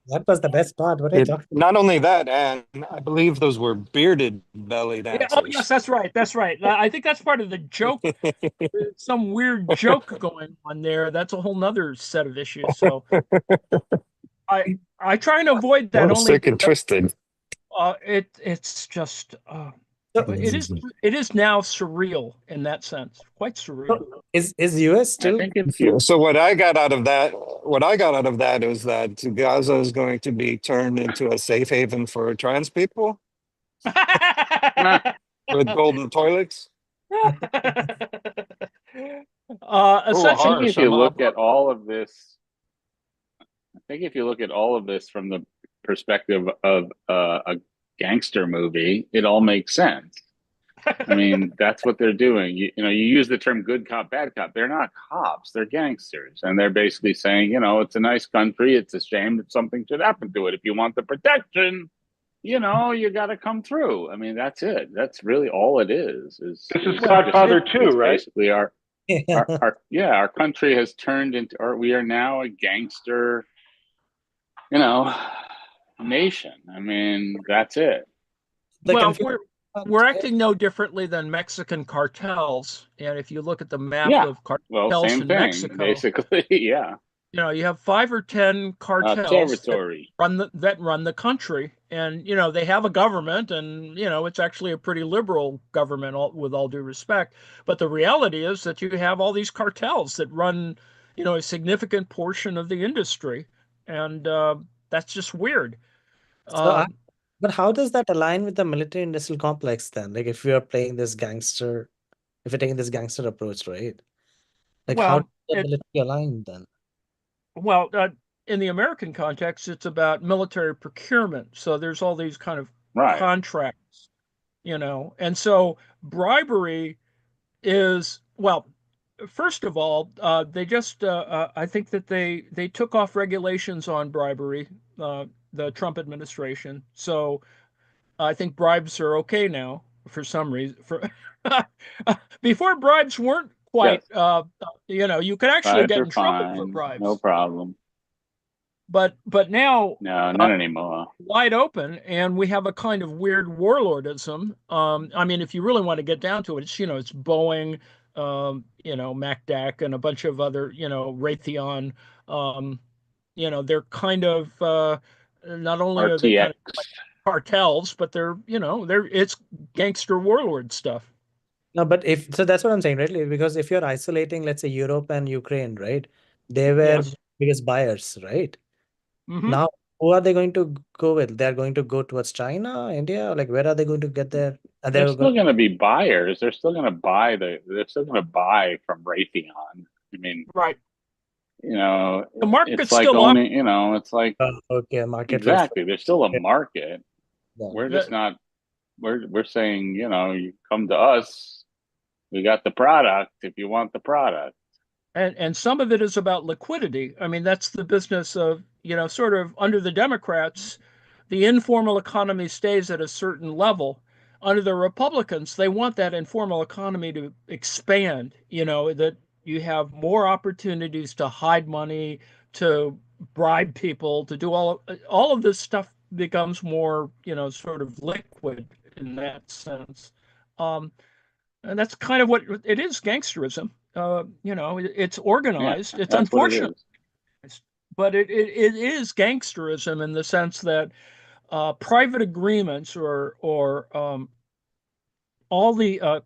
Speaker 5: that was the best part. What I
Speaker 1: It
Speaker 5: talked.
Speaker 1: not only that, and I believe those were bearded belly
Speaker 2: Yeah, oh yes,
Speaker 1: dancers.
Speaker 2: that's right. That's right. I think that's part of the joke. Some weird joke going on there. That's a whole nother set of issues. So I try and avoid that
Speaker 1: Oh,
Speaker 2: only
Speaker 1: sick and
Speaker 2: because
Speaker 1: twisted.
Speaker 2: it's just
Speaker 5: So,
Speaker 2: it is now surreal in that sense, quite surreal.
Speaker 5: is US
Speaker 3: I
Speaker 5: still
Speaker 3: think if
Speaker 1: Yeah,
Speaker 3: you
Speaker 1: so what I got out of that is that Gaza is going to be turned into a safe haven for trans people with golden toilets. Oh,
Speaker 3: I think
Speaker 2: Essentially,
Speaker 3: if
Speaker 1: harsh.
Speaker 3: you
Speaker 1: I'm
Speaker 3: look
Speaker 1: up.
Speaker 3: at all of this, I think if you look at all of this from the perspective of gangster movie, it all makes sense. I mean, that's what they're doing. You know, you use the term good cop, bad cop. They're not cops, they're gangsters. And they're basically saying, you know, it's a nice country. It's a shame that something should happen to it. If you want the protection, you know, you got to come through. I mean, that's it. That's really all it is.
Speaker 4: This is
Speaker 2: Well,
Speaker 4: Godfather too,
Speaker 3: it's
Speaker 4: right?
Speaker 3: basically our
Speaker 5: Yeah.
Speaker 3: our country has turned into, or we are now a gangster, you know, nation. I mean, that's it.
Speaker 5: The
Speaker 2: well,
Speaker 5: confusion.
Speaker 2: we're acting no differently than Mexican cartels. And if you look at the map
Speaker 3: Yeah.
Speaker 2: of
Speaker 3: Well,
Speaker 2: cartels
Speaker 3: same
Speaker 2: in
Speaker 3: thing,
Speaker 2: Mexico,
Speaker 3: basically. Yeah.
Speaker 2: you know, you have 5 or 10 cartels
Speaker 3: Territory.
Speaker 2: that run the country, and you know they have a government, and you know it's actually a pretty liberal government, with all due respect. But the reality is that you have all these cartels that run, you know, a significant portion of the industry, and that's just weird.
Speaker 5: So
Speaker 2: Um,
Speaker 5: but how does that align with the military industrial complex then? Like if we are playing this gangster, if we're taking this gangster approach, right? Like how does
Speaker 2: well,
Speaker 5: the
Speaker 2: it
Speaker 5: military align then?
Speaker 2: well in the American context, it's about military procurement. So there's all these kind of
Speaker 3: Right.
Speaker 2: contracts, you know, and so bribery is, well, first of all, they just I think that they took off regulations on bribery, the Trump administration. So I think bribes are okay now for some reason. For before, bribes weren't quite,
Speaker 3: Yes.
Speaker 2: you know, you could actually
Speaker 3: Bribes
Speaker 2: get
Speaker 3: are
Speaker 2: in trouble for
Speaker 3: fine. No
Speaker 2: bribes.
Speaker 3: problem.
Speaker 2: But now,
Speaker 3: No,
Speaker 2: uh,
Speaker 3: not anymore.
Speaker 2: wide open, and we have a kind of weird warlordism. I mean, if you really want to get down to it, it's, you know, it's Boeing, you know, MacDac, and a bunch of other, you know, Raytheon. Um, you know, they're kind of, not only are they kind
Speaker 3: RTX.
Speaker 2: of like cartels, but they're, you know, it's gangster warlord stuff.
Speaker 5: No, but if so, that's what I'm saying, right? Like, because if you're isolating, let's say Europe and Ukraine, right? They were
Speaker 2: Yes.
Speaker 5: biggest buyers, right?
Speaker 2: Hmm.
Speaker 5: Now, who are they going to go with? They're going to go towards China, India, like where are they going to get there? And
Speaker 3: They're
Speaker 5: they're
Speaker 3: still
Speaker 5: going.
Speaker 3: going to be buyers. They're still going to buy they're still going to buy from Raytheon. I mean,
Speaker 2: Right.
Speaker 3: you know,
Speaker 2: The
Speaker 3: it's
Speaker 2: market's
Speaker 3: like
Speaker 2: still up.
Speaker 3: owning, you know, it's like,
Speaker 5: Okay, market will.
Speaker 3: exactly. There's still a market.
Speaker 5: Yeah.
Speaker 3: We're just not, we're saying, you know, you come to us, we got the product if you want the product.
Speaker 2: And some of it is about liquidity. I mean, that's the business of, you know, sort of under the Democrats, the informal economy stays at a certain level. Under the Republicans, they want that informal economy to expand, you know, that you have more opportunities to hide money, to bribe people, to do all of this stuff becomes more, you know, sort of liquid in that sense. Um, and that's kind of what it is, gangsterism. You know, it's
Speaker 3: Yeah,
Speaker 2: organized. It's
Speaker 3: that's what it
Speaker 2: unfortunate,
Speaker 3: is.
Speaker 2: but it is gangsterism in the sense that private agreements or all the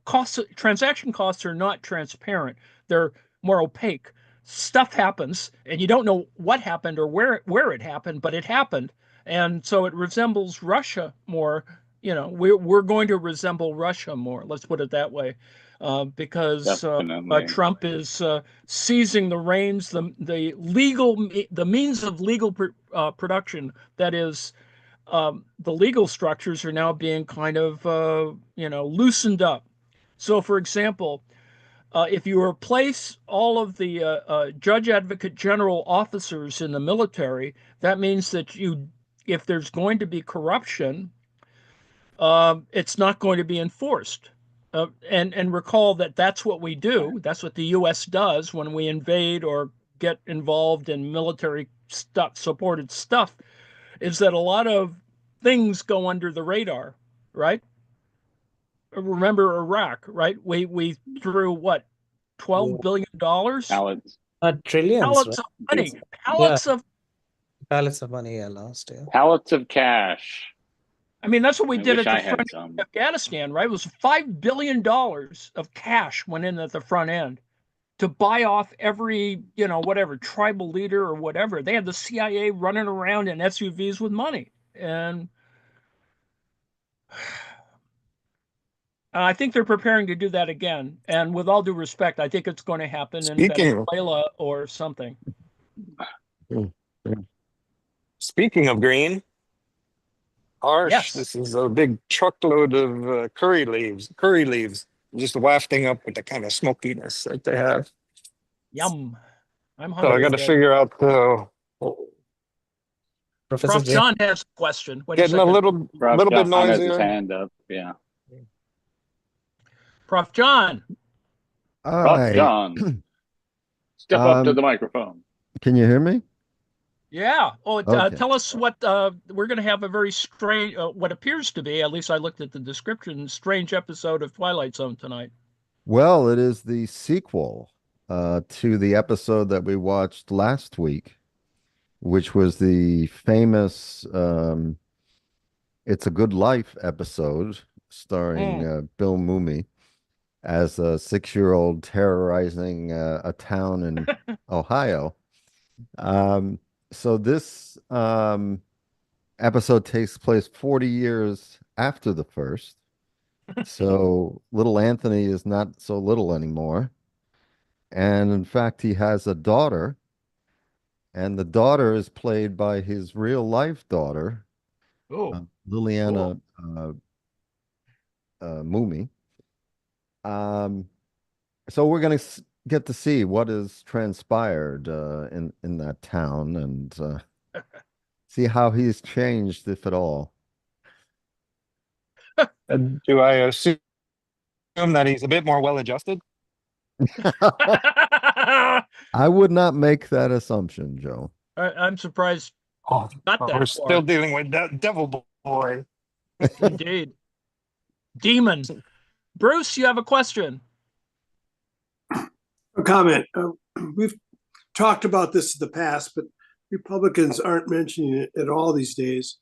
Speaker 2: transaction costs are not transparent. They're more opaque. Stuff happens, and you don't know what happened or where it happened, but it happened, and so it resembles Russia more. You know, we're going to resemble Russia more. Let's put it that way, because
Speaker 3: Definitely.
Speaker 2: Trump is seizing the reins, the means of legal production. That is, the legal structures are now being kind of, you know, loosened up. So, for example, if you replace all of the judge advocate general officers in the military, that means that if there's going to be corruption, it's not going to be enforced. And recall that that's what we do. That's what the U.S. does when we invade or get involved in military stuff, supported stuff, is that a lot of things go under the radar, right? Remember Iraq, right? We threw what,
Speaker 5: Yeah.
Speaker 2: $12 billion,
Speaker 3: Pallets,
Speaker 5: Trillions, right?
Speaker 2: pallets of money,
Speaker 5: Yeah,
Speaker 2: pallets of.
Speaker 5: pallets of money, yeah, last year.
Speaker 3: pallets of cash.
Speaker 2: I mean, that's what we
Speaker 3: I
Speaker 2: did
Speaker 3: wish
Speaker 2: at the
Speaker 3: I had
Speaker 2: front end
Speaker 3: some.
Speaker 2: of Afghanistan, right? It was $5 billion of cash went in at the front end to buy off every, you know, whatever tribal leader or whatever. They had the CIA running around in SUVs with money, and I think they're preparing to do that again. And with all due respect, I think it's going to happen in
Speaker 1: Speaking
Speaker 2: Venezuela or something.
Speaker 1: speaking of green, Harsh.
Speaker 2: Yes.
Speaker 1: This is a big truckload of curry leaves, just wafting up with the kind of smokiness that they have.
Speaker 2: Yum. I'm
Speaker 1: So I
Speaker 2: hungry.
Speaker 1: got to figure out
Speaker 5: Professor
Speaker 2: Prof.
Speaker 5: J.
Speaker 2: John has a question. Wait a
Speaker 1: getting a
Speaker 2: second.
Speaker 3: Rob
Speaker 1: little bit
Speaker 3: John has his
Speaker 1: noisier.
Speaker 3: hand up. Yeah.
Speaker 2: Prof. John.
Speaker 6: All
Speaker 3: Prof.
Speaker 6: right.
Speaker 3: John, step up to the microphone.
Speaker 6: Can you hear me?
Speaker 2: Yeah. Oh,
Speaker 6: Okay.
Speaker 2: tell us what we're going to have a very strange, what appears to be, at least I looked at the description, strange episode of Twilight Zone tonight.
Speaker 6: Well, it is the sequel to the episode that we watched last week, which was the famous It's a Good Life episode starring Bill Mumy as a 6-year-old terrorizing a town in Ohio. So this episode takes place 40 years after the first. So little Anthony is not so little anymore. And in fact, he has a daughter, and the daughter is played by his real life daughter,
Speaker 2: Oh,
Speaker 6: Liliana Mumi. So we're going to get to see what has transpired in that town and see how he's changed, if at all.
Speaker 1: Do I assume that he's a bit more well-adjusted?
Speaker 6: I would not make that assumption, Joe.
Speaker 2: I'm surprised.
Speaker 1: Oh,
Speaker 2: Not that
Speaker 1: we're
Speaker 2: far.
Speaker 1: still dealing with that devil boy.
Speaker 2: Indeed. Demon. Bruce, you have a question.
Speaker 7: A comment. We've talked about this in the past, but Republicans aren't mentioning it at all these days.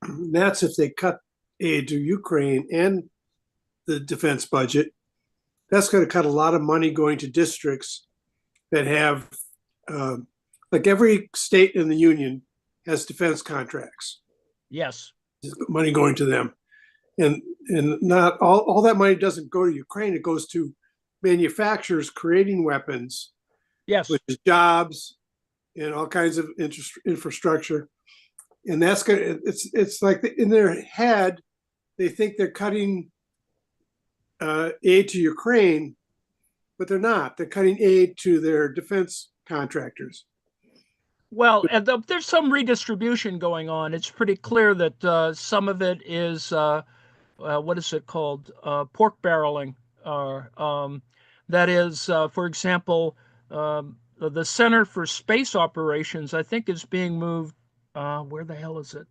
Speaker 7: And that's if they cut aid to Ukraine and the defense budget. That's going to cut a lot of money going to districts that have, like every state in the union has defense contracts.
Speaker 2: Yes.
Speaker 7: Money going to them. And not all that money doesn't go to Ukraine. It goes to manufacturers creating weapons,
Speaker 2: Yes.
Speaker 7: which is jobs and all kinds of infrastructure. And that's gonna, it's like in their head, they think they're cutting aid to Ukraine, but they're not. They're cutting aid to their defense contractors.
Speaker 2: Well, and there's some redistribution going on. It's pretty clear that some of it is, what is it called? Pork barreling. That is, for example, the Center for Space Operations, I think, is being moved. Where the hell is it?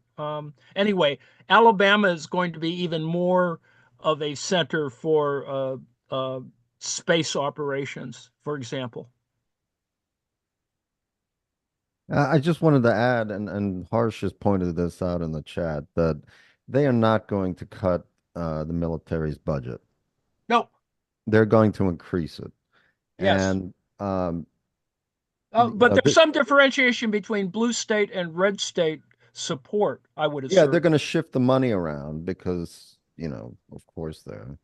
Speaker 2: Anyway, Alabama is going to be even more of a center for space operations, for example.
Speaker 6: I just wanted to add, and Harsh has pointed this out in the chat, that they are not going to cut the military's budget.
Speaker 2: No.
Speaker 6: They're going to increase it.
Speaker 2: Yes.
Speaker 6: And
Speaker 2: but there's some differentiation between blue state and red state support, I would assume.
Speaker 6: yeah, they're going to shift the money around because, of course they're.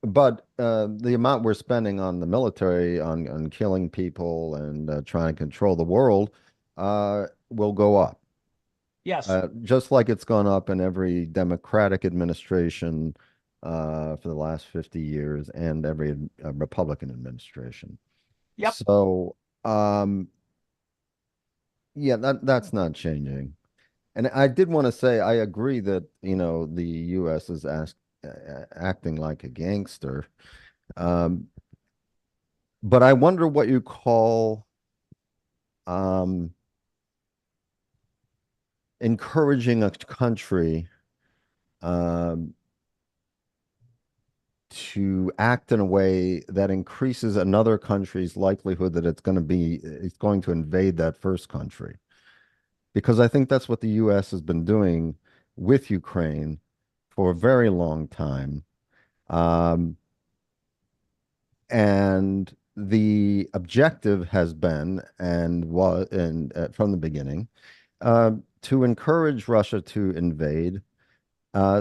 Speaker 6: But the amount we're spending on the military, on killing people and trying to control the world, will go up.
Speaker 2: Yes.
Speaker 6: Just like it's gone up in every Democratic administration for the last 50 years and every Republican administration.
Speaker 2: Yep.
Speaker 6: So, yeah, that's not changing. And I did want to say, I agree that, the U.S. is acting like a gangster. But I wonder what you call encouraging a country to act in a way that increases another country's likelihood that it's going to invade that first country. Because I think that's what the U.S. has been doing with Ukraine for a very long time. And the objective has been from the beginning to encourage Russia to invade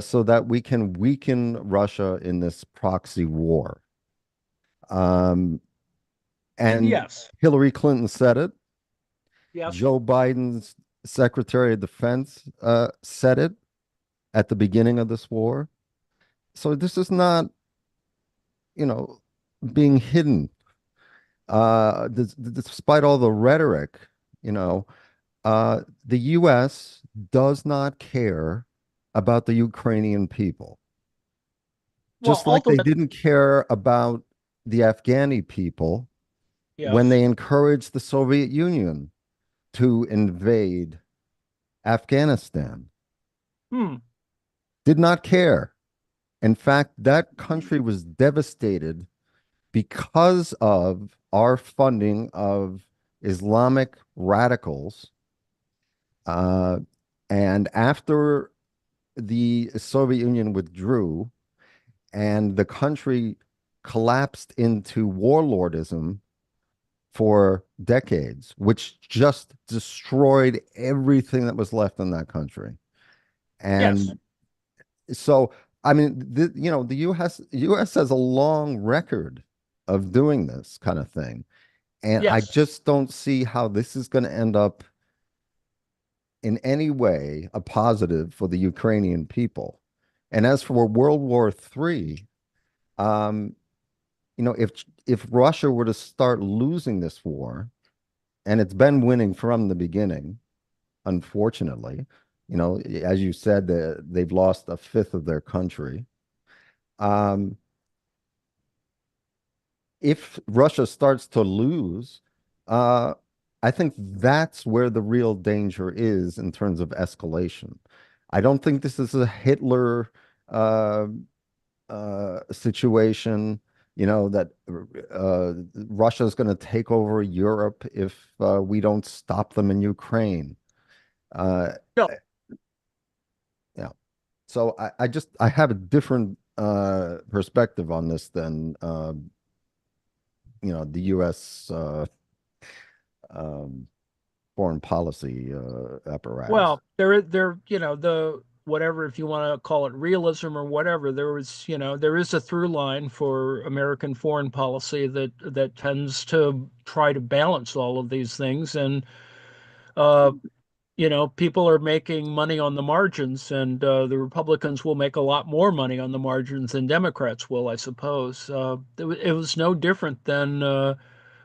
Speaker 6: so that we can weaken Russia in this proxy war. And
Speaker 2: yes.
Speaker 6: Hillary Clinton said it.
Speaker 2: Yes.
Speaker 6: Joe Biden's Secretary of Defense said it at the beginning of this war. So this is not, being hidden. Despite all the rhetoric, you know, the U.S. does not care about the Ukrainian people,
Speaker 2: Well,
Speaker 6: just like they
Speaker 2: ultimately,
Speaker 6: didn't care about the Afghani people when
Speaker 2: yes.
Speaker 6: they encouraged the Soviet Union to invade Afghanistan.
Speaker 2: Hmm.
Speaker 6: Did not care. In fact, that country was devastated because of our funding of Islamic radicals. And after the Soviet Union withdrew and the country collapsed into warlordism for decades, which just destroyed everything that was left in that country.
Speaker 2: Yes.
Speaker 6: And so, I mean, the U.S. has a long record of doing this kind of thing. And I
Speaker 2: Yes.
Speaker 6: just don't see how this is going to end up in any way a positive for the Ukrainian people. And as for World War III, um, if Russia were to start losing this war, and it's been winning from the beginning, unfortunately, as you said, they've lost a fifth of their country. Um, if Russia starts to lose, uh, I think that's where the real danger is in terms of escalation. I don't think this is a Hitler uh, situation, that Russia is going to take over Europe if we don't stop them in Ukraine. Uh,
Speaker 2: No.
Speaker 6: yeah. So I have a different perspective on this than the U.S. Um, foreign policy apparatus.
Speaker 2: Well, the whatever, if you want to call it realism or whatever, there is a through line for American foreign policy that tends to try to balance all of these things. And uh, people are making money on the margins, and the Republicans will make a lot more money on the margins than Democrats will, I suppose. It was no different than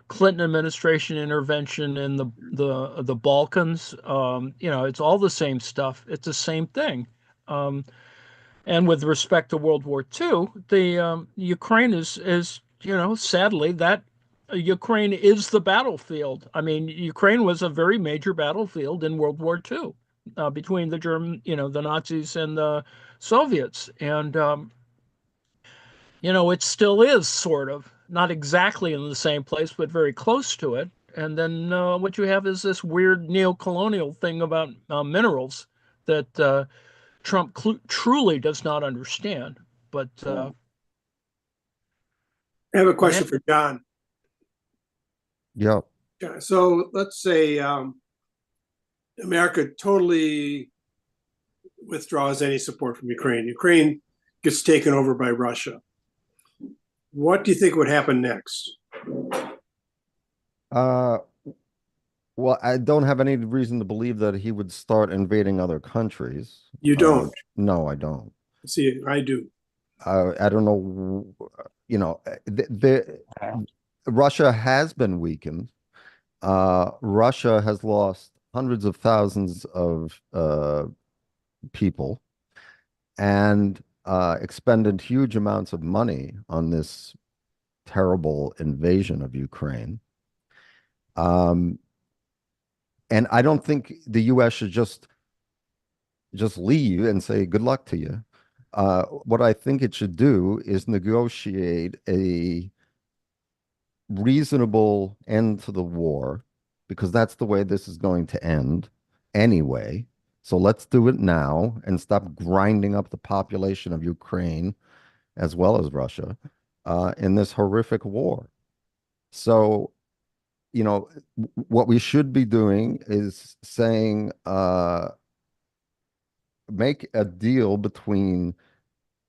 Speaker 2: Clinton administration intervention in the Balkans. It's all the same stuff. It's the same thing. Um, and with respect to World War II, the Ukraine is sadly that Ukraine is the battlefield. I mean, Ukraine was a very major battlefield in World War II between the the Nazis and the Soviets, and it still is sort of not exactly in the same place, but very close to it. And then what you have is this weird neo-colonial thing about minerals that Trump truly does not understand. But
Speaker 7: I have a
Speaker 2: but
Speaker 7: question for John.
Speaker 6: Yeah.
Speaker 7: So let's say America totally withdraws any support from Ukraine. Ukraine gets taken over by Russia. What do you think would happen next?
Speaker 6: Uh, well, I don't have any reason to believe that he would start invading other countries.
Speaker 7: You don't.
Speaker 6: No, I don't.
Speaker 7: See, I do.
Speaker 6: I don't know. Russia has been weakened. Russia has lost hundreds of thousands of people and expended huge amounts of money on this terrible invasion of Ukraine. And I don't think the U.S. should just leave and say good luck to you. What I think it should do is negotiate a reasonable end to the war, because that's the way this is going to end anyway. So let's do it now and stop grinding up the population of Ukraine as well as Russia in this horrific war. So, what we should be doing is saying, make a deal between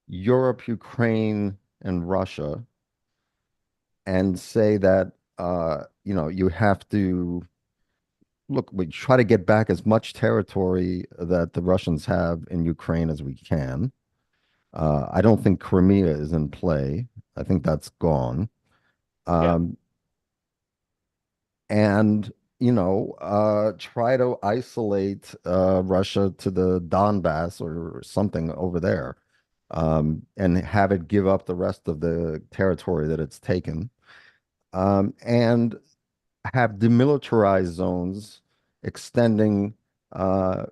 Speaker 6: Europe, Ukraine, and Russia, and say that you have to look, we try to get back as much territory that the Russians have in Ukraine as we can. I don't think Crimea is in play. I think that's gone.
Speaker 2: Yeah.
Speaker 6: Um, and try to isolate Russia to the Donbass or something over there, and have it give up the rest of the territory that it's taken, and have demilitarized zones extending uh,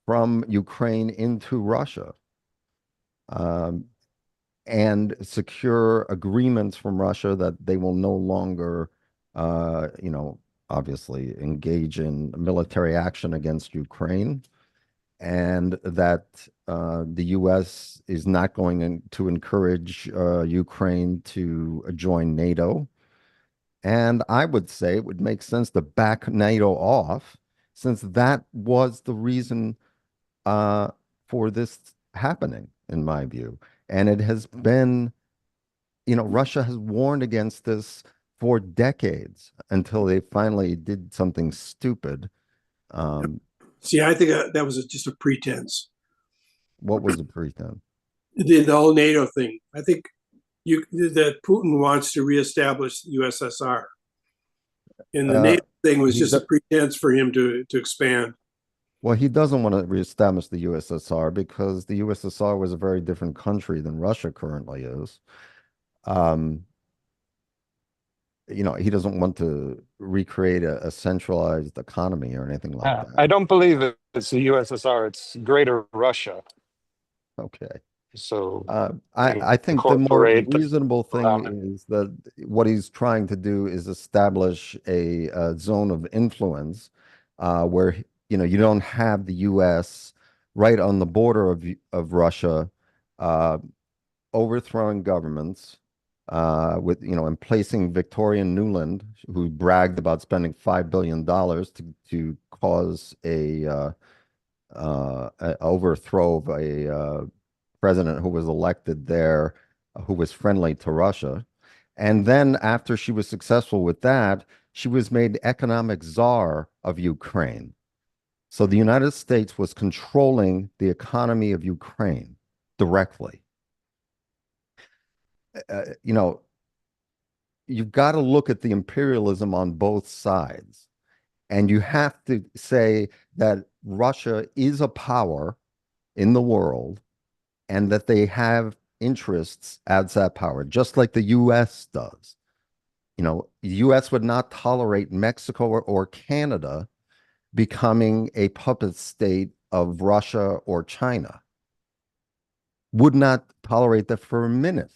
Speaker 6: from Ukraine into Russia, um, and secure agreements from Russia that they will no longer, obviously engage in military action against Ukraine, and that the U.S. is not going to encourage Ukraine to join NATO. And I would say it would make sense to back NATO off, since that was the reason uh, for this happening, in my view. And it has been, Russia has warned against this for decades until they finally did something stupid.
Speaker 7: See, I think that was just a pretense.
Speaker 6: What was the pretense?
Speaker 7: The whole NATO thing. I think that Putin wants to reestablish the USSR, and the NATO thing was just a pretense for him to expand.
Speaker 6: Well, he doesn't want to reestablish the USSR because the USSR was a very different country than Russia currently is. He doesn't want to recreate a centralized economy or anything like that.
Speaker 1: I don't believe it's the USSR, it's Greater Russia.
Speaker 6: Okay.
Speaker 1: So
Speaker 6: I think the more
Speaker 1: incorporate
Speaker 6: reasonable thing
Speaker 1: around
Speaker 6: is that what he's trying to do is establish a zone of influence where you don't have the U.S. right on the border of Russia, uh, overthrowing governments, and placing Victoria Nuland, who bragged about spending $5 billion to cause a overthrow of a president who was elected there, who was friendly to Russia. And then after she was successful with that, she was made economic czar of Ukraine. So the United States was controlling the economy of Ukraine directly. You've got to look at the imperialism on both sides. And you have to say that Russia is a power in the world and that they have interests as that power, just like the U.S. does. The U.S. would not tolerate Mexico or Canada becoming a puppet state of Russia or China. Would not tolerate that for a minute.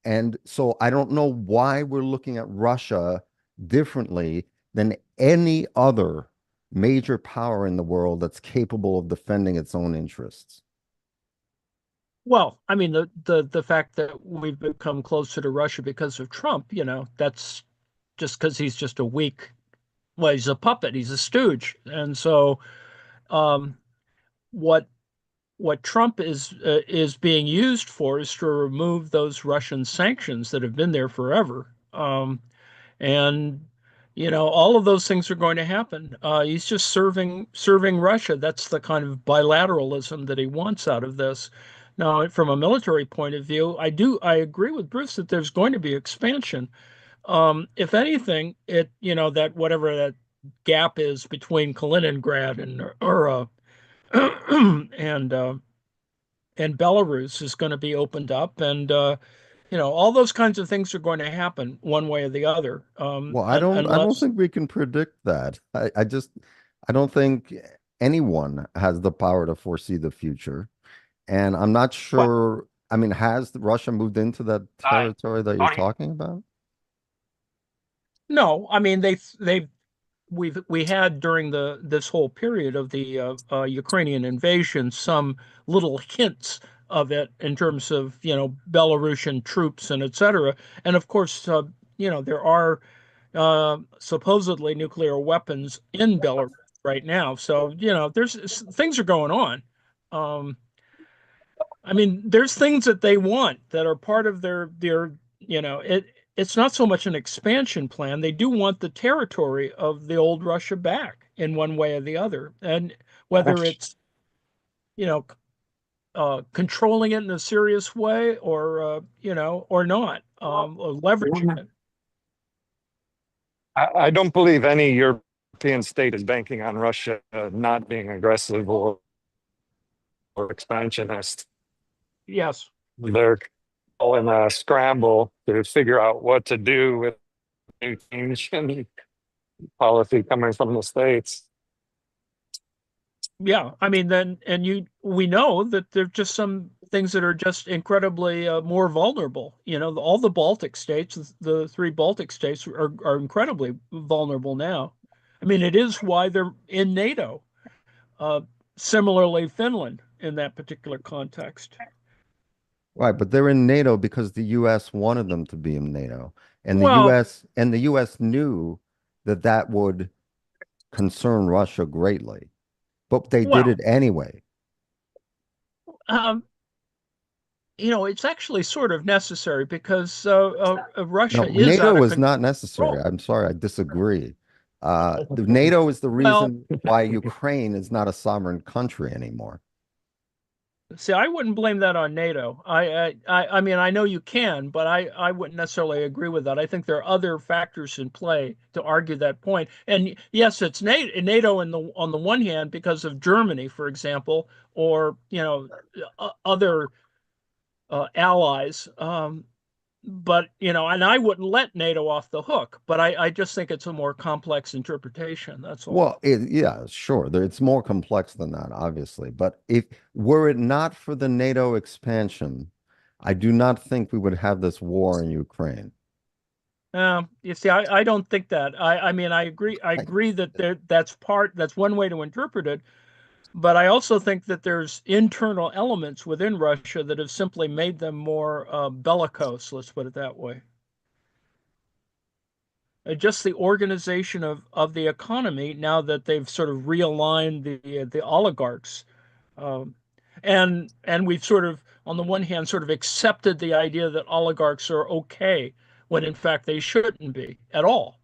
Speaker 6: And so I don't know why we're looking at Russia differently than any other major power in the world that's capable of defending its own interests.
Speaker 2: Well, I mean, the fact that we've become closer to Russia because of Trump, that's just because he's just a weak, well, he's a puppet, he's a stooge. And so what Trump is being used for is to remove those Russian sanctions that have been there forever. And all of those things are going to happen. He's just serving Russia. That's the kind of bilateralism that he wants out of this. Now, from a military point of view, I agree with Bruce that there's going to be expansion. If anything, that whatever that gap is between Kaliningrad and Belarus is going to be opened up, and all those kinds of things are going to happen one way or the other.
Speaker 6: Well, I don't think we can predict that. I don't think anyone has the power to foresee the future. And I'm not sure. I mean, has Russia moved into that territory that you're talking about?
Speaker 2: No, I mean we had during this whole period of the Ukrainian invasion some little hints of it in terms of Belarusian troops and etc. And of course, there are supposedly nuclear weapons in Belarus right now. So there's things are going on. I mean, there's things that they want that are part of their it it's not so much an expansion plan. They do want the territory of the old Russia back in one way or the other. And whether it's, controlling it in a serious way or, or not, or leveraging it.
Speaker 1: I don't believe any European state is banking on Russia not being aggressive or expansionist.
Speaker 2: Yes.
Speaker 1: They're all in a scramble to figure out what to do with new change in policy coming from the States.
Speaker 2: Yeah, I mean, we know that there's just some things that are just incredibly more vulnerable. All the Baltic states, the three Baltic states, are incredibly vulnerable now. I mean, it is why they're in NATO. Similarly, Finland in that particular context.
Speaker 6: Right, but they're in NATO because the U.S. wanted them to be in NATO, and
Speaker 2: Well,
Speaker 6: the U.S. knew that that would concern Russia greatly, but they did it anyway.
Speaker 2: It's actually sort of necessary because Russia
Speaker 6: No,
Speaker 2: is out
Speaker 6: NATO
Speaker 2: of
Speaker 6: is not
Speaker 2: control.
Speaker 6: necessary. I'm sorry, I disagree. The NATO is the reason why Ukraine is not a sovereign country anymore.
Speaker 2: See, I wouldn't blame that on NATO. I mean, I know you can, but I wouldn't necessarily agree with that. I think there are other factors in play to argue that point. And yes, it's NATO on the one hand because of Germany, for example, or other allies. But and I wouldn't let NATO off the hook. But I just think it's a more complex interpretation. That's all.
Speaker 6: Well, yeah, sure. It's more complex than that, obviously. But if were it not for the NATO expansion, I do not think we would have this war in Ukraine.
Speaker 2: You see, I don't think that. I mean, I agree that that's one way to interpret it. But I also think that there's internal elements within Russia that have simply made them more bellicose. Let's put it that way. Just the organization of the economy now that they've sort of realigned the oligarchs, and we've sort of, on the one hand, sort of accepted the idea that oligarchs are okay when in fact they shouldn't be at all.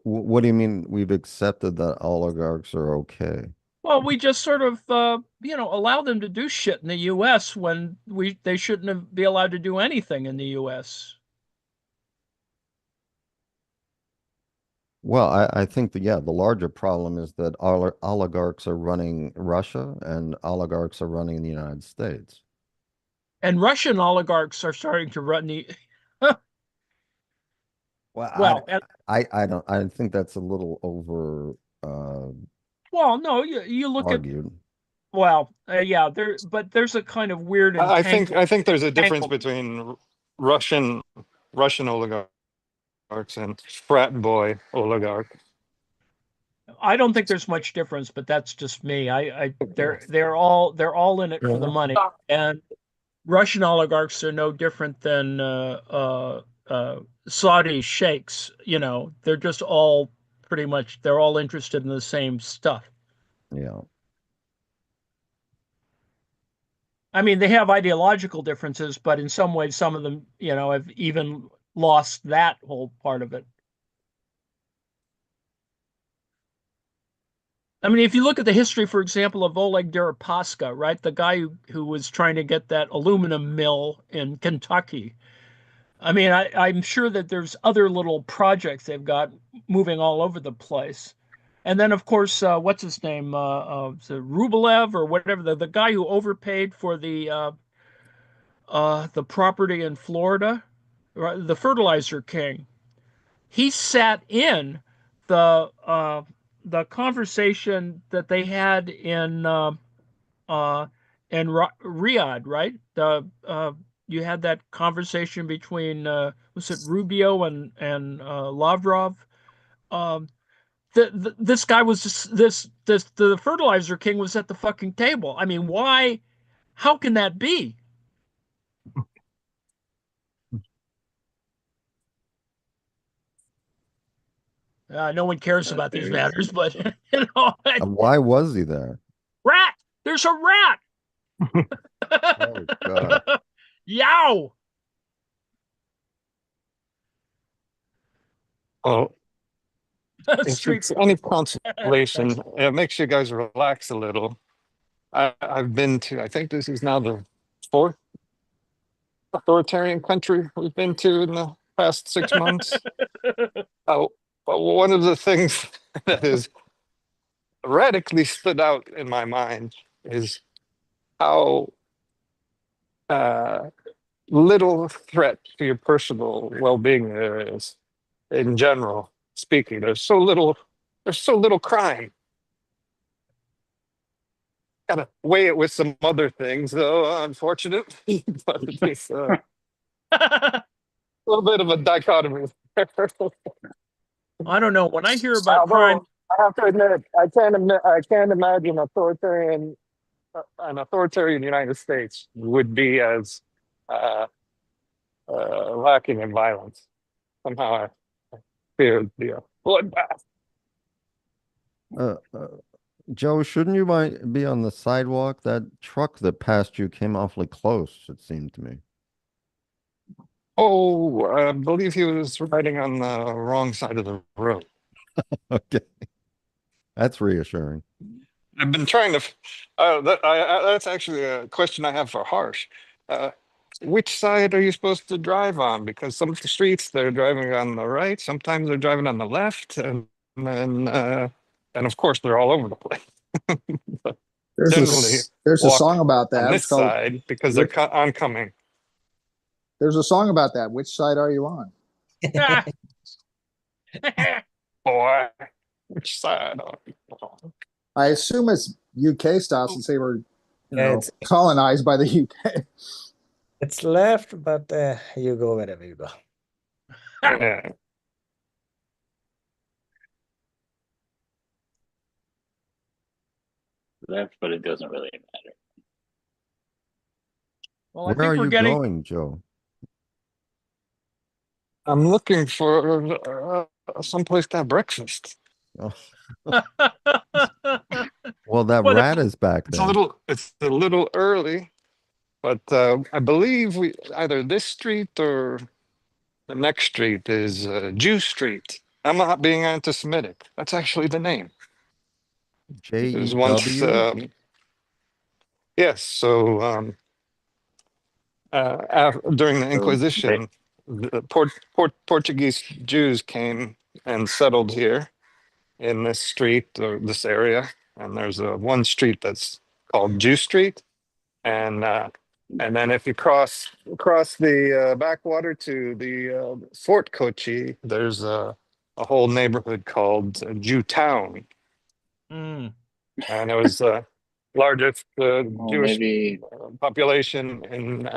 Speaker 6: What do you mean we've accepted that oligarchs are okay?
Speaker 2: Well, we just sort of allow them to do shit in the U.S. when they shouldn't be allowed to do anything in the U.S.
Speaker 6: Well, I think that, yeah, the larger problem is that oligarchs are running Russia and oligarchs are running the United States.
Speaker 2: And Russian oligarchs are starting to run the.
Speaker 6: Well, I think that's a little over
Speaker 2: well, no, you look
Speaker 6: argued.
Speaker 2: Yeah, there's a kind of weird.
Speaker 1: I think there's a difference between Russian oligarchs and frat boy oligarch.
Speaker 2: I don't think there's much difference, but that's just me. They're all in it for the money, and Russian oligarchs are no different than Saudi sheikhs. They're just all pretty much, they're all interested in the same stuff.
Speaker 6: Yeah.
Speaker 2: I mean, they have ideological differences, but in some ways, some of them, have even lost that whole part of it. I mean, if you look at the history, for example, of Oleg Deripaska, right, the guy who was trying to get that aluminum mill in Kentucky. I mean, I'm sure that there's other little projects they've got moving all over the place. And then, of course, what's his name? Rublev or whatever, the guy who overpaid for the property in Florida, the fertilizer king. He sat in the conversation that they had in Riyadh, right? You had that conversation between was it Rubio and Lavrov? This guy was the fertilizer king was at the fucking table. I mean, why? How can that be? No one cares about these matters, but
Speaker 6: Why was he there?
Speaker 2: Rat! There's a rat!
Speaker 6: Oh God!
Speaker 2: Yow!
Speaker 1: Well, if
Speaker 2: Street
Speaker 1: it's any consolation, it makes you guys relax a little. I've been to, I think this is now the fourth authoritarian country we've been to in the past 6 months. Oh, but one of the things that has radically stood out in my mind is how little threat to your personal well-being there is in general speaking. There's so little crime. Gotta weigh it with some other things, though, unfortunately. But it's a little bit of a dichotomy.
Speaker 2: I don't know. When I hear about crime,
Speaker 1: Although I have to admit, I can't imagine an authoritarian United States would be as uh, lacking in violence. Somehow I fear the bloodbath.
Speaker 6: Uh, uh, Joe, shouldn't you be on the sidewalk? That truck that passed you came awfully close, it seemed to me.
Speaker 1: Oh, I believe he was riding on the wrong side of the road.
Speaker 6: Okay. That's reassuring.
Speaker 1: I've been trying to. That's actually a question I have for Harsh. Uh, which side are you supposed to drive on? Because some of the streets they're driving on the right, sometimes they're driving on the left, and of course they're all over the place. But generally,
Speaker 8: There's a
Speaker 1: walk
Speaker 8: song about
Speaker 1: on
Speaker 8: that.
Speaker 1: this
Speaker 8: It's called
Speaker 1: side because they're oncoming.
Speaker 8: There's a song about that. Which side are you on?
Speaker 1: Boy, which side are you on?
Speaker 8: I assume it's UK style since they were,
Speaker 5: Yeah,
Speaker 8: colonized by the UK.
Speaker 5: it's left, but you go wherever you go.
Speaker 1: Yeah.
Speaker 3: Left, but it doesn't really matter.
Speaker 2: well, I
Speaker 6: Where
Speaker 2: think
Speaker 6: are
Speaker 2: we're
Speaker 6: you
Speaker 2: getting.
Speaker 6: going, Joe?
Speaker 1: I'm looking for someplace to have breakfast.
Speaker 6: Oh, well, that
Speaker 2: What if-
Speaker 6: rat is back
Speaker 1: It's
Speaker 6: then.
Speaker 1: it's a little early, but I believe we either this street or the next street is Jew Street. I'm not being anti-Semitic. That's actually the name. It was once,
Speaker 6: JEW?
Speaker 1: yes. So during the
Speaker 3: So
Speaker 1: Inquisition, the Portuguese Jews came and settled here in this street or this area, and there's one street that's called Jew Street, and then if you cross the backwater to the Fort Kochi, there's a whole neighborhood called Jewtown,
Speaker 2: Mm.
Speaker 1: and it was the largest Jewish
Speaker 3: maybe
Speaker 1: population in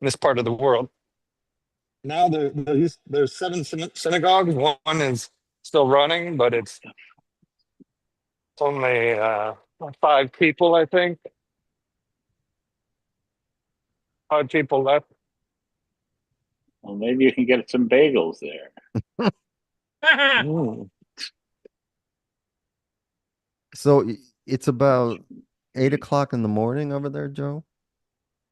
Speaker 1: this part of the world. Now there's seven synagogues. One is still running, but it's only 5 people, I think. 5 people left.
Speaker 3: maybe you can get some bagels there.
Speaker 1: Mm.
Speaker 6: So it's about 8 o'clock in the morning over there, Joe?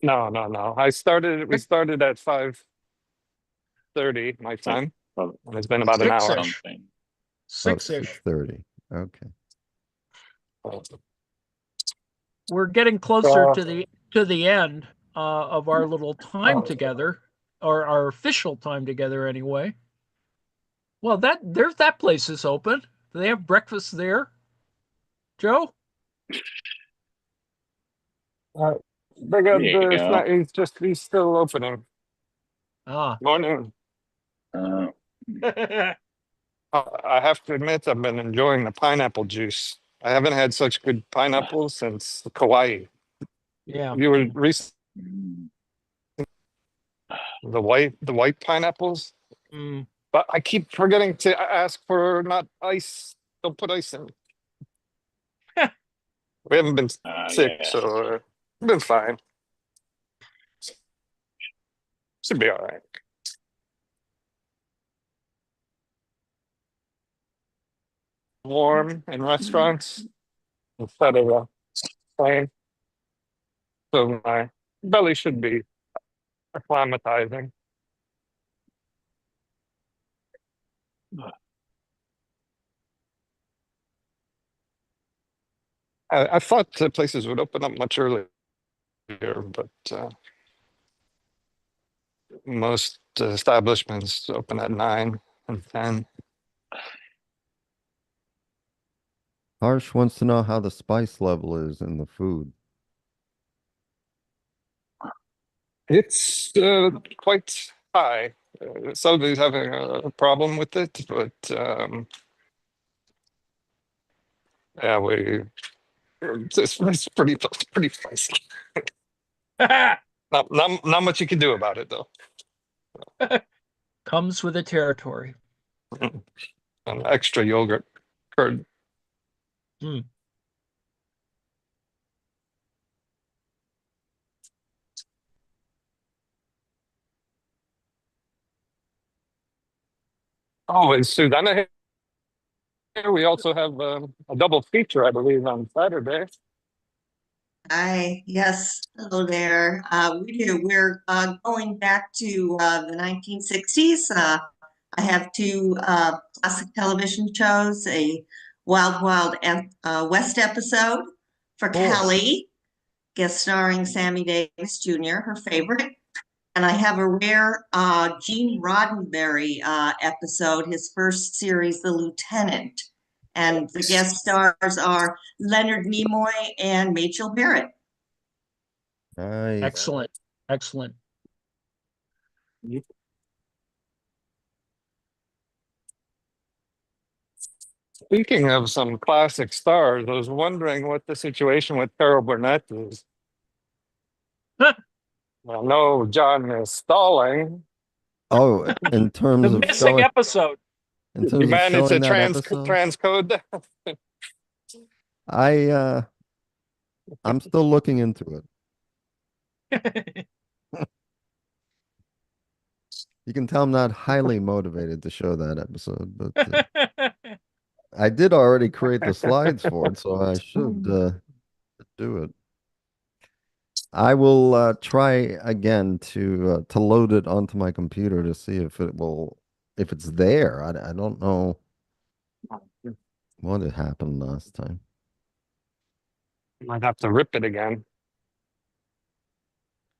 Speaker 1: No. We started at 5:30 my time, and it's been about an hour.
Speaker 3: Something.
Speaker 6: Oh,
Speaker 2: 6-ish.
Speaker 6: 6:30. Okay.
Speaker 2: We're getting closer to the end of our little time together, or our official time together anyway. Well, that place is open. Do they have breakfast there, Joe?
Speaker 1: They got
Speaker 3: There you
Speaker 1: the
Speaker 3: go.
Speaker 1: snack. He's still opening.
Speaker 2: Ah.
Speaker 1: Morning.
Speaker 3: Uh,
Speaker 1: I have to admit, I've been enjoying the pineapple juice. I haven't had such good pineapples since Kauai.
Speaker 2: Yeah.
Speaker 1: You were recent
Speaker 3: mm,
Speaker 1: the white pineapples,
Speaker 2: Mm.
Speaker 1: but I keep forgetting to ask for not ice. Don't put ice in. We haven't been sick,
Speaker 3: yeah.
Speaker 1: so we've been fine. Should be all right. Warm in restaurants instead of a plane, so my belly should be acclimatizing. I thought the places would open up much earlier, but most establishments open at 9 and 10.
Speaker 6: Harsh wants to know how the spice level is in the food.
Speaker 1: It's quite high. Somebody's having a problem with it, but yeah, it's pretty spicy. Not much you can do about it though.
Speaker 2: Comes with the territory.
Speaker 1: An extra yogurt curd. Oh, in Sudan here we also have a double feature, I believe, on Saturday.
Speaker 9: Hi, yes, hello there. We do. We're going back to the 1960s. I have two classic television shows, a Wild Wild West episode for Kelly, guest starring Sammy Davis Jr., her favorite. And I have a rare Gene Roddenberry episode, his first series, The Lieutenant. And the guest stars are Leonard Nimoy and Majel Barrett.
Speaker 6: Nice.
Speaker 2: Excellent. Excellent.
Speaker 1: Speaking of some classic stars, I was wondering what the situation with Carol Burnett is. I know John is stalling.
Speaker 6: Oh, in terms
Speaker 2: The
Speaker 6: of
Speaker 2: missing
Speaker 6: showing,
Speaker 2: episode.
Speaker 6: in
Speaker 1: You
Speaker 6: terms of
Speaker 1: managed to
Speaker 6: showing that episode,
Speaker 1: transcode that?
Speaker 6: I'm still looking into it. You can tell I'm not highly motivated to show that episode, but I did already create the slides for it, so I should do it. I will try again to load it onto my computer to see if it's there. I don't know what had happened last time.
Speaker 1: Might have to rip it again.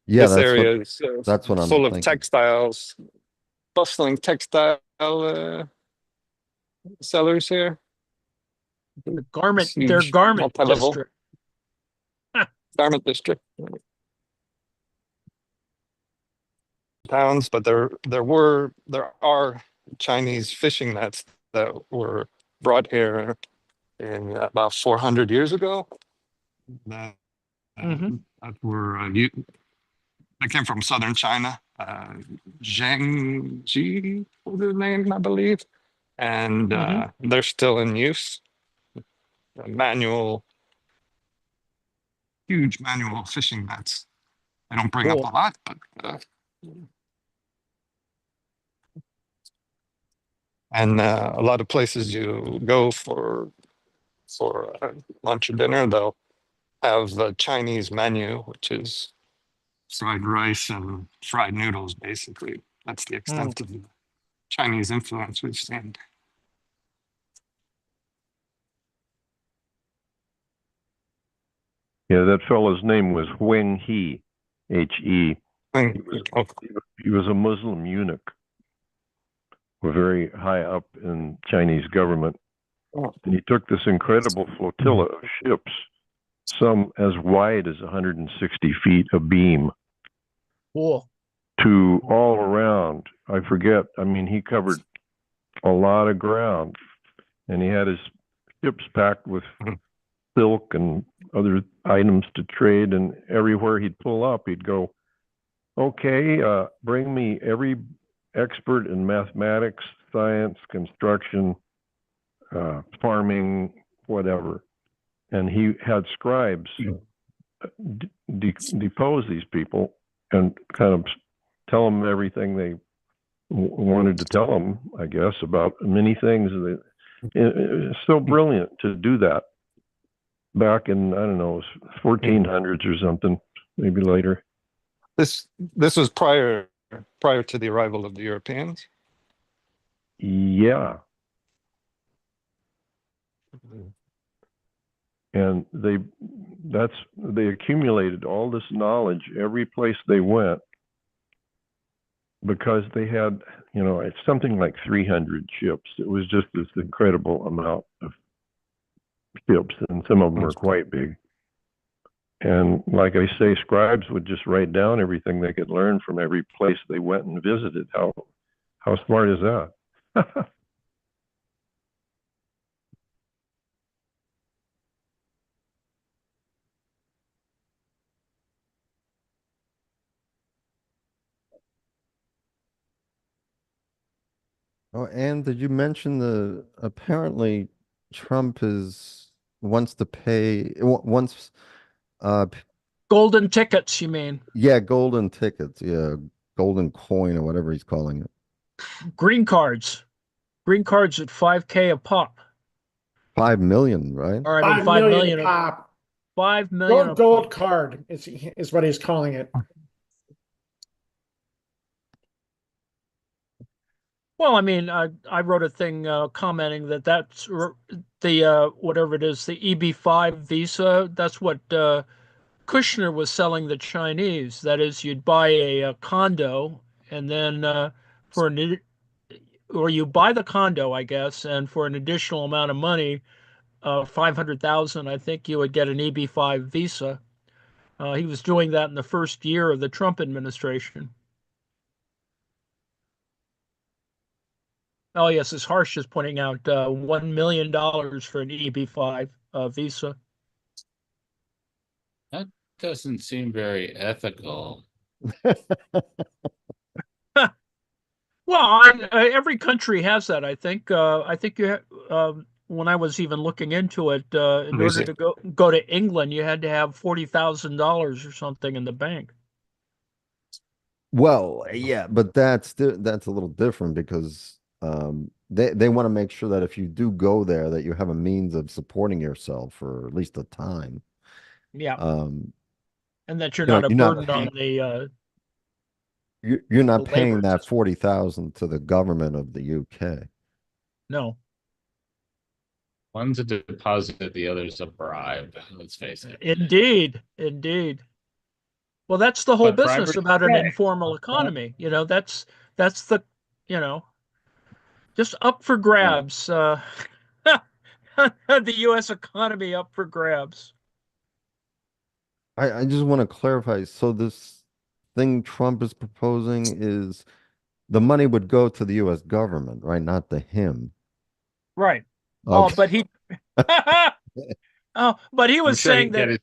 Speaker 6: Yeah,
Speaker 1: This area is
Speaker 6: that's what I'm
Speaker 1: full of
Speaker 6: thinking.
Speaker 1: textiles, bustling textile sellers here.
Speaker 2: The garment,
Speaker 1: Huge
Speaker 2: their garment
Speaker 1: multi-level
Speaker 2: district.
Speaker 1: garment district. Towns, but there are Chinese fishing nets that were brought here in about 400 years ago. That were they came from southern China. Zhang Ji was his name, I believe, and they're still in use. Huge manual fishing nets. They don't bring up a lot, but and a lot of places you go for lunch or dinner, they'll have a Chinese menu, which is fried rice and fried noodles, basically. That's the extent of the Chinese influence we've seen.
Speaker 4: Yeah, that fellow's name was Huang He, He. He was a Muslim eunuch, very high up in Chinese government. And he took this incredible flotilla of ships, some as wide as 160 feet abeam, to all around. I forget. I mean, he covered a lot of ground, and he had his ships packed with silk and other items to trade. And everywhere he'd pull up, he'd go, "Okay, bring me every expert in mathematics, science, construction, farming, whatever." And he had scribes depose these people and kind of tell them everything they wanted to tell them, I guess, about many things. It's so brilliant to do that back in, I don't know, 1400s or something, maybe later.
Speaker 1: This was prior to the arrival of the Europeans.
Speaker 4: Yeah, And they accumulated all this knowledge every place they went because they had, it's something like 300 ships. It was just this incredible amount of ships, and some of them were quite big. And like I say, scribes would just write down everything they could learn from every place they went and visited. How smart is that?
Speaker 6: Oh, and did you mention apparently Trump wants to pay once
Speaker 2: Golden tickets, you mean?
Speaker 6: yeah, golden tickets, yeah, golden coin or whatever he's calling it.
Speaker 2: Green cards. Green cards at 5K a pop.
Speaker 6: 5 million, right?
Speaker 2: Or I mean
Speaker 10: 5 million
Speaker 2: 5 million
Speaker 10: pop.
Speaker 2: 5 million
Speaker 10: Gold card is what he's calling it.
Speaker 2: Well, I mean, I wrote a thing commenting that's the whatever it is, the EB5 visa. That's what Kushner was selling the Chinese. That is, you'd buy a condo and then or you buy the condo, I guess, and for an additional amount of money, 500,000, I think you would get an EB5 visa. He was doing that in the first year of the Trump administration. Oh, yes, as Harsh is pointing out, $1 million for an EB5 visa.
Speaker 3: That doesn't seem very ethical.
Speaker 2: Well, every country has that, I think. I think when I was even looking into it, in order to go to England, you had to have $40,000 or something in the bank.
Speaker 6: Well, yeah, but that's a little different because they want to make sure that if you do go there, that you have a means of supporting yourself for at least a time.
Speaker 2: Yeah. And that you're not a burden on the
Speaker 6: you're not
Speaker 2: the
Speaker 6: paying
Speaker 2: labor
Speaker 6: that
Speaker 2: system.
Speaker 6: 40,000 to the government of the UK.
Speaker 2: No.
Speaker 3: One's a deposit, the other's a bribe. Let's face it.
Speaker 2: Indeed, indeed. Well, that's the whole
Speaker 3: But
Speaker 2: business
Speaker 3: bribery-
Speaker 2: about an informal economy. That's the, just up for grabs. The U.S. economy up for grabs.
Speaker 6: I just want to clarify. So this thing Trump is proposing is the money would go to the U.S. government, right? Not to him.
Speaker 2: Right.
Speaker 6: Okay.
Speaker 2: Oh, but he but he was saying that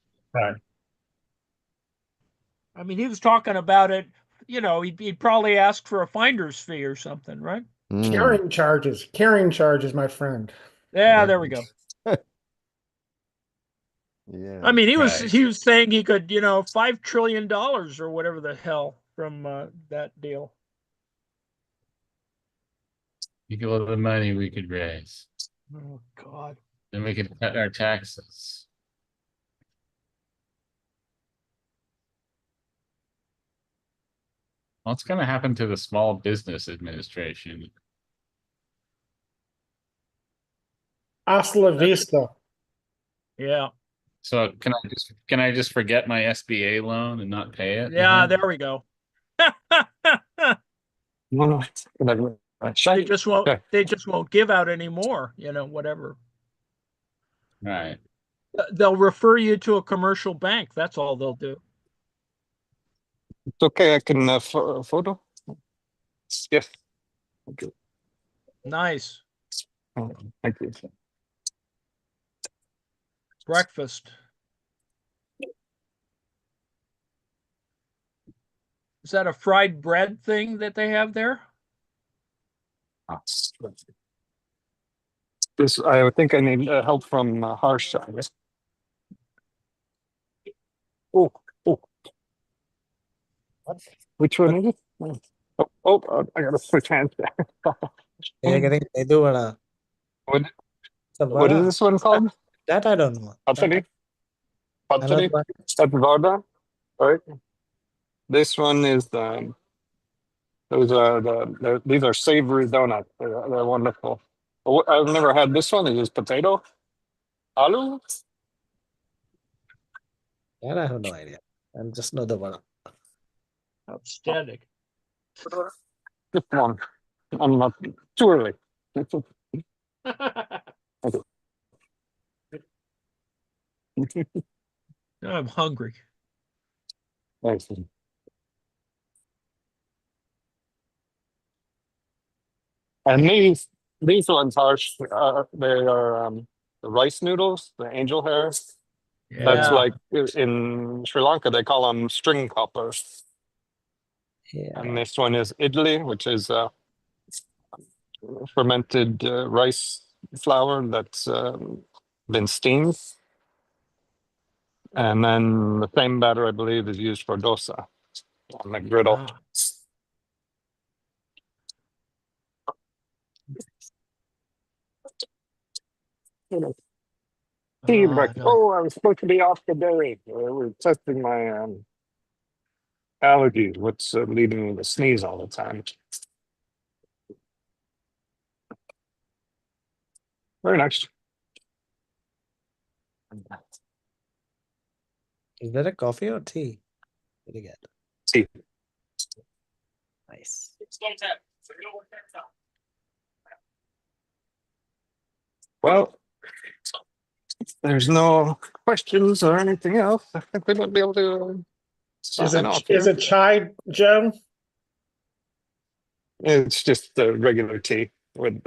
Speaker 2: I mean, he was talking about it, he'd probably ask for a finder's fee or something, right?
Speaker 10: Carrying charges, my friend.
Speaker 2: Yeah, there we go.
Speaker 6: Yeah.
Speaker 2: I mean, he was saying he could, $5 trillion or whatever the hell from that deal.
Speaker 3: Equal to the money we could raise.
Speaker 2: Oh God.
Speaker 3: Then we could cut our taxes. What's going to happen to the Small Business Administration?
Speaker 10: Hasta la vista.
Speaker 2: Yeah.
Speaker 3: So can I just forget my SBA loan and not pay it?
Speaker 2: Yeah, there we go. They just won't give out any more, whatever.
Speaker 3: Right.
Speaker 2: They'll refer you to a commercial bank. That's all they'll do.
Speaker 1: It's okay. I can photo. Yes. Okay.
Speaker 2: Nice.
Speaker 1: Thank you.
Speaker 2: Breakfast. Is that a fried bread thing that they have there?
Speaker 1: This, I think I need help from Harsh. Oh, which one is it? I gotta switch hands there.
Speaker 5: They're getting they do vada.
Speaker 1: What is this one called?
Speaker 5: That I don't know.
Speaker 1: Patsari? That's Vada, right? This one is these are savory donuts. They're wonderful. I've never had this one. It is potato. Alu?
Speaker 5: And I have no idea. I just know the word.
Speaker 2: Outstanding.
Speaker 1: Come on. I'm not too early.
Speaker 2: I'm hungry.
Speaker 1: Thanks. And these ones are they are the rice noodles, the angel hair. That's
Speaker 2: Yeah.
Speaker 1: like in Sri Lanka they call them string coppers.
Speaker 5: Yeah.
Speaker 1: And this one is idli, which is fermented rice flour that's been steamed. And then the same batter, I believe, is used for dosa on the griddle.
Speaker 2: Ah.
Speaker 1: Feedback.
Speaker 2: no.
Speaker 1: Oh, I was supposed to be off today. We're testing my allergies, what's leading me to sneeze all the time. Very nice.
Speaker 5: Is that a coffee or tea? What do you get?
Speaker 1: Tea.
Speaker 5: Nice.
Speaker 1: Well, there's no questions or anything else. I think we might be able to sign off
Speaker 10: Is
Speaker 1: here.
Speaker 10: it chai, Joe?
Speaker 1: It's just the regular tea with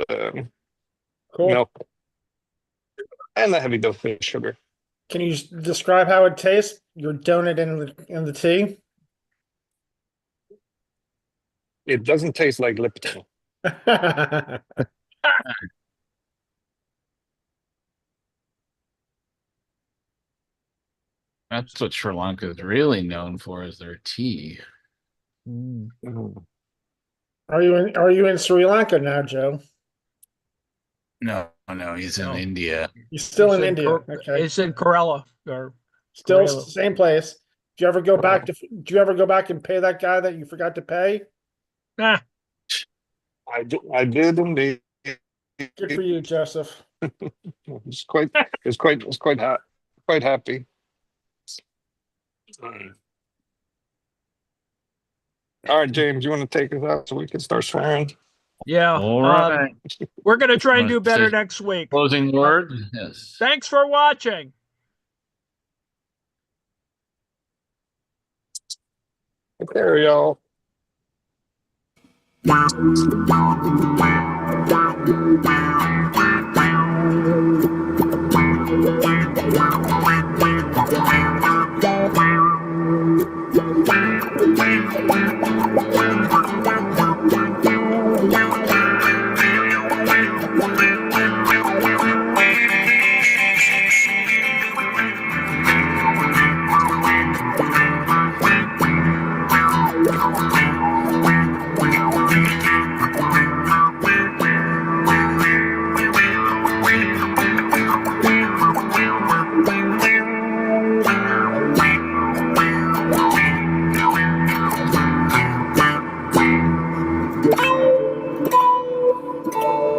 Speaker 10: Cool.
Speaker 1: milk and the heavy dose of sugar.
Speaker 10: Can you describe how it tastes? Your donut in the tea.
Speaker 1: It doesn't taste like Lipton.
Speaker 11: That's what Sri Lanka is really known for, is their tea.
Speaker 10: Are you in Sri Lanka now, Joe?
Speaker 11: No, he's in India.
Speaker 10: You're still
Speaker 2: It's
Speaker 10: in India. Okay.
Speaker 2: It's in Kerala. Or
Speaker 10: Still
Speaker 2: Kerala.
Speaker 10: same place. Do you ever go back and pay that guy that you forgot to pay?
Speaker 2: Ah,
Speaker 1: I did indeed.
Speaker 10: Good for you, Joseph.
Speaker 1: It's quite happy. All right, James, you want to take us out so we can start swearing?
Speaker 2: yeah.
Speaker 11: All right.
Speaker 2: We're going to try and
Speaker 11: Wanna
Speaker 2: do better
Speaker 11: say
Speaker 2: next week.
Speaker 11: Closing word? Yes.
Speaker 2: Thanks for watching.
Speaker 1: Take care, y'all.